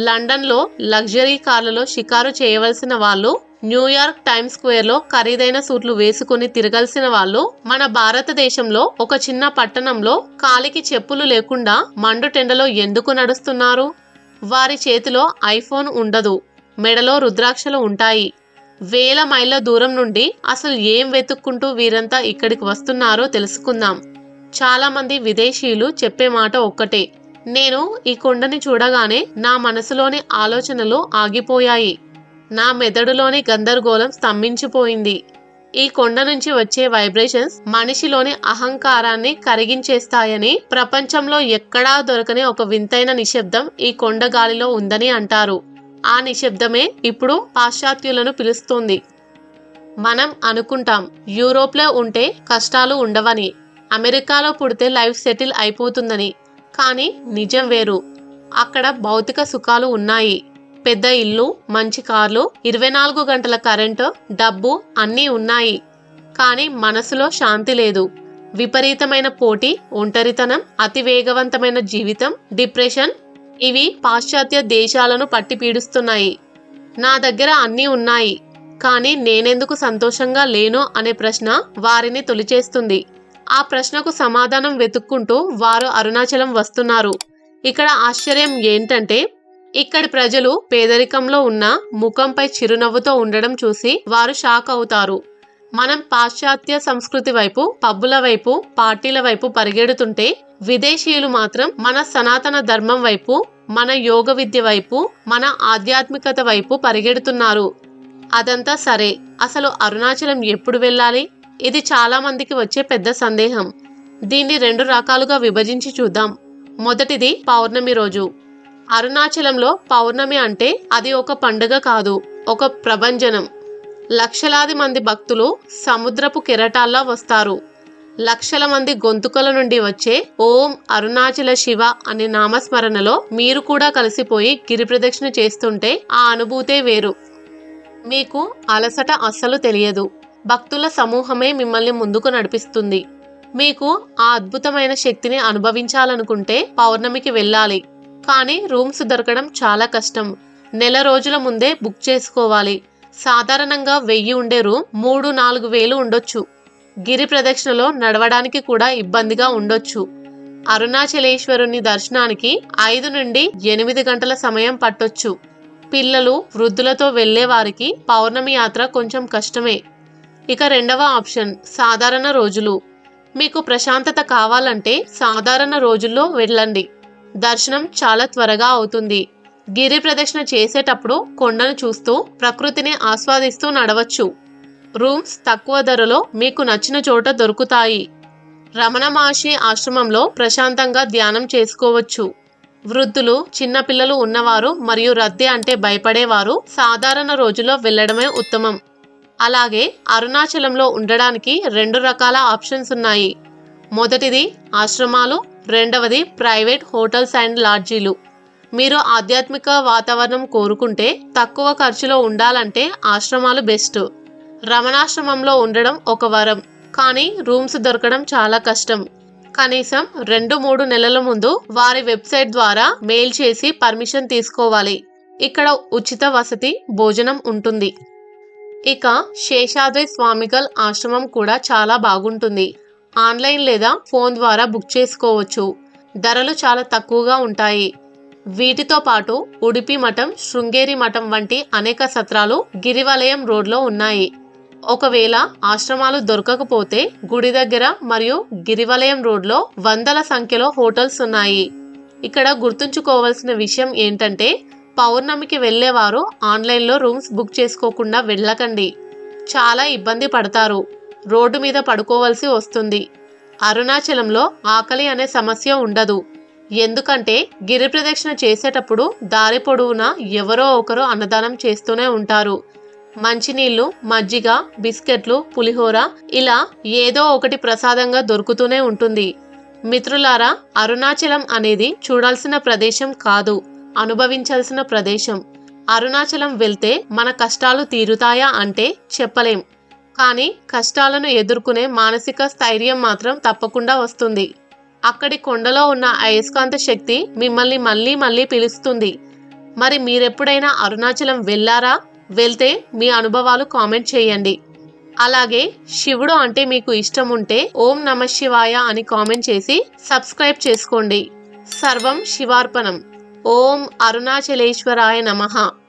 లండన్లో లగ్జరీ కార్లలో షికారు చేయవలసిన వాళ్ళు, న్యూయార్క్ టైమ్స్ స్క్వేర్లో ఖరీదైన సూట్లు వేసుకుని తిరగాల్సిన వాళ్ళు మన భారతదేశంలో ఒక చిన్న పట్టణంలో కాలికి చెప్పులు లేకుండా మండుటెండలో ఎందుకు నడుస్తున్నారు? వారి చేతిలో ఐఫోన్ ఉండదు, మెడలో రుద్రాక్షలు ఉంటాయి. వేల మైళ్ళ దూరం నుండి అసలు ఏం వెతుక్కుంటూ వీరంతా ఇక్కడికి వస్తున్నారో తెలుసుకుందాం. చాలా మంది విదేశీయులు చెప్పే మాట ఒక్కటే, నేను ఈ కొండని చూడగానే నా మనసులోని ఆలోచనలు ఆగిపోయాయి, నా మెదడులోని గందరగోళం స్తంభించిపోయింది. ఈ కొండ నుంచి వచ్చే వైబ్రేషన్స్ మనిషిలోని అహంకారాన్ని కరిగించేస్తాయని, ప్రపంచంలో ఎక్కడా దొరకని ఒక వింతైన నిశ్శబ్దం ఈ కొండ గాలిలో ఉందని అంటారు. ఆ నిశ్శబ్దమే ఇప్పుడు పాశ్చాత్యులను పిలుస్తోంది. మనం అనుకుంటాం యూరోప్లో ఉంటే కష్టాలు ఉండవని, అమెరికాలో పుడితే లైఫ్ సెటిల్ అయిపోతుందని. కానీ నిజం వేరు. అక్కడ భౌతిక సుఖాలు ఉన్నాయి. పెద్ద ఇల్లు, మంచి కార్లు, 24 గంటల కరెంటు, డబ్బు అన్నీ ఉన్నాయి. కానీ మనసులో శాంతి లేదు. విపరీతమైన పోటీ, ఒంటరితనం, అతి వేగవంతమైన జీవితం, డిప్రెషన్, ఇవి పాశ్చాత్య దేశాలను పట్టి పీడిస్తున్నాయి. నా దగ్గర అన్నీ ఉన్నాయి, కానీ నేనెందుకు సంతోషంగా లేను అనే ప్రశ్న వారిని తొలిచేస్తుంది. ఆ ప్రశ్నకు సమాధానం వెతుక్కుంటూ వారు అరుణాచలం వస్తున్నారు. ఇక్కడ ఆశ్చర్యం ఏంటంటే, ఇక్కడి ప్రజలు పేదరికంలో ఉన్న ముఖంపై చిరునవ్వుతో ఉండడం చూసి వారు షాక్ అవుతారు. మనం పాశ్చాత్య సంస్కృతి వైపు, పబ్బుల వైపు, పార్టీల వైపు పరిగెడుతుంటే, విదేశీయులు మాత్రం మన సనాతన ధర్మం వైపు, మన యోగ విద్య వైపు, మన ఆధ్యాత్మికత వైపు పరిగెడుతున్నారు. అదంతా సరే, అసలు అరుణాచలం ఎప్పుడు వెళ్ళాలి? ఇది చాలా మందికి వచ్చే పెద్ద సందేహం. దీన్ని 2 రకాలుగా విభజించి చూద్దాం. మొదటిది పౌర్ణమి రోజు. అరుణాచలంలో పౌర్ణమి అంటే అది ఒక పండుగ కాదు, ఒక ప్రభంజనం. లక్షలాది మంది భక్తులు సముద్రపు కెరటాల్లా వస్తారు. లక్షల మంది గొంతుకల నుండి వచ్చే ఓం అరుణాచల శివ అనే నామస్మరణలో మీరు కూడా కలిసిపోయి గిరి ప్రదక్షిణ చేస్తుంటే ఆ అనుభూతే వేరు. మీకు అలసట అస్సలు తెలియదు. భక్తుల సమూహమే మిమ్మల్ని ముందుకు నడిపిస్తుంది. మీకు ఆ అద్భుతమైన శక్తిని అనుభవించాలనుకుంటే పౌర్ణమికి వెళ్ళాలి. కానీ రూమ్స్ దొరకడం చాలా కష్టం. నెల రోజుల ముందే బుక్ చేసుకోవాలి. సాధారణంగా 1000 ఉండే రూమ్ 3-4 వేలు ఉండొచ్చు. గిరి ప్రదక్షిణలో నడవడానికి కూడా ఇబ్బందిగా ఉండొచ్చు. అరుణాచలేశ్వరుని దర్శనానికి 5 నుండి 8 గంటల సమయం పట్టొచ్చు. పిల్లలు, వృద్ధులతో వెళ్లే వారికి పౌర్ణమి యాత్ర కొంచెం కష్టమే. ఇక రెండవ ఆప్షన్ సాధారణ రోజులు. మీకు ప్రశాంతత కావాలంటే సాధారణ రోజుల్లో వెళ్ళండి. దర్శనం చాలా త్వరగా అవుతుంది. గిరి ప్రదక్షిణ చేసేటప్పుడు కొండను చూస్తూ, ప్రకృతిని ఆస్వాదిస్తూ నడవచ్చు. రూమ్స్ తక్కువ ధరలో మీకు నచ్చిన చోట దొరుకుతాయి. రమణ మహర్షి ఆశ్రమంలో ప్రశాంతంగా ధ్యానం చేసుకోవచ్చు. వృద్ధులు, చిన్నపిల్లలు ఉన్నవారు మరియు రద్దీ అంటే భయపడేవారు సాధారణ రోజుల్లో వెళ్ళడమే ఉత్తమం. అలాగే అరుణాచలంలో ఉండడానికి 2 రకాల ఆప్షన్స్ ఉన్నాయి. మొదటిది ఆశ్రమాలు, రెండవది ప్రైవేట్ హోటల్స్ అండ్ లాడ్జీలు. మీరు ఆధ్యాత్మిక వాతావరణం కోరుకుంటే, తక్కువ ఖర్చులో ఉండాలంటే ఆశ్రమాలు బెస్ట్. రమణాశ్రమంలో ఉండడం ఒక వరం, కానీ రూమ్స్ దొరకడం చాలా కష్టం. కనీసం 2-3 నెలల ముందు వారి వెబ్సైట్ ద్వారా మెయిల్ చేసి పర్మిషన్ తీసుకోవాలి. ఇక్కడ ఉచిత వసతి, భోజనం ఉంటుంది. ఇక శేషాద్రి స్వామిగల్ ఆశ్రమం కూడా చాలా బాగుంటుంది. ఆన్లైన్ లేదా ఫోన్ ద్వారా బుక్ చేసుకోవచ్చు. ధరలు చాలా తక్కువగా ఉంటాయి. వీటితో పాటు ఉడిపి మఠం, శృంగేరి మఠం వంటి అనేక సత్రాలు గిరివలయం రోడ్లో ఉన్నాయి. ఒకవేళ ఆశ్రమాలు దొరకకపోతే గుడి దగ్గర మరియు గిరివలయం రోడ్లో వందల సంఖ్యలో హోటల్స్ ఉన్నాయి. ఇక్కడ గుర్తుంచుకోవాల్సిన విషయం ఏంటంటే పౌర్ణమికి వెళ్ళేవారు ఆన్లైన్లో రూమ్స్ బుక్ చేసుకోకుండా వెళ్ళకండి. చాలా ఇబ్బంది పడతారు. రోడ్డు మీద పడుకోవలసి వస్తుంది. అరుణాచలంలో ఆకలి అనే సమస్య ఉండదు. ఎందుకంటే గిరి ప్రదక్షిణ చేసేటప్పుడు దారి పొడవునా ఎవరో ఒకరు అన్నదానం చేస్తూనే ఉంటారు. మంచినీళ్లు, మజ్జిగ, బిస్కెట్లు, పులిహోర ఇలా ఏదో ఒకటి ప్రసాదంగా దొరుకుతూనే ఉంటుంది. మిత్రులారా, అరుణాచలం అనేది చూడాల్సిన ప్రదేశం కాదు, అనుభవించాల్సిన ప్రదేశం. అరుణాచలం వెళ్తే మన కష్టాలు తీరుతాయా అంటే చెప్పలేం. కానీ కష్టాలను ఎదుర్కొనే మానసిక స్థైర్యం మాత్రం తప్పకుండా వస్తుంది. అక్కడి కొండలో ఉన్న అయస్కాంత శక్తి మిమ్మల్ని మళ్ళీ మళ్ళీ పిలుస్తుంది. మరి మీరెప్పుడైనా అరుణాచలం వెళ్ళారా? వెళ్తే మీ అనుభవాలు కామెంట్ చేయండి. అలాగే శివుడు అంటే మీకు ఇష్టం ఉంటే ఓం నమః శివాయ అని కామెంట్ చేసి సబ్స్క్రైబ్ చేసుకోండి. సర్వం శివార్పణం. ఓం అరుణాచలేశ్వరాయ నమః.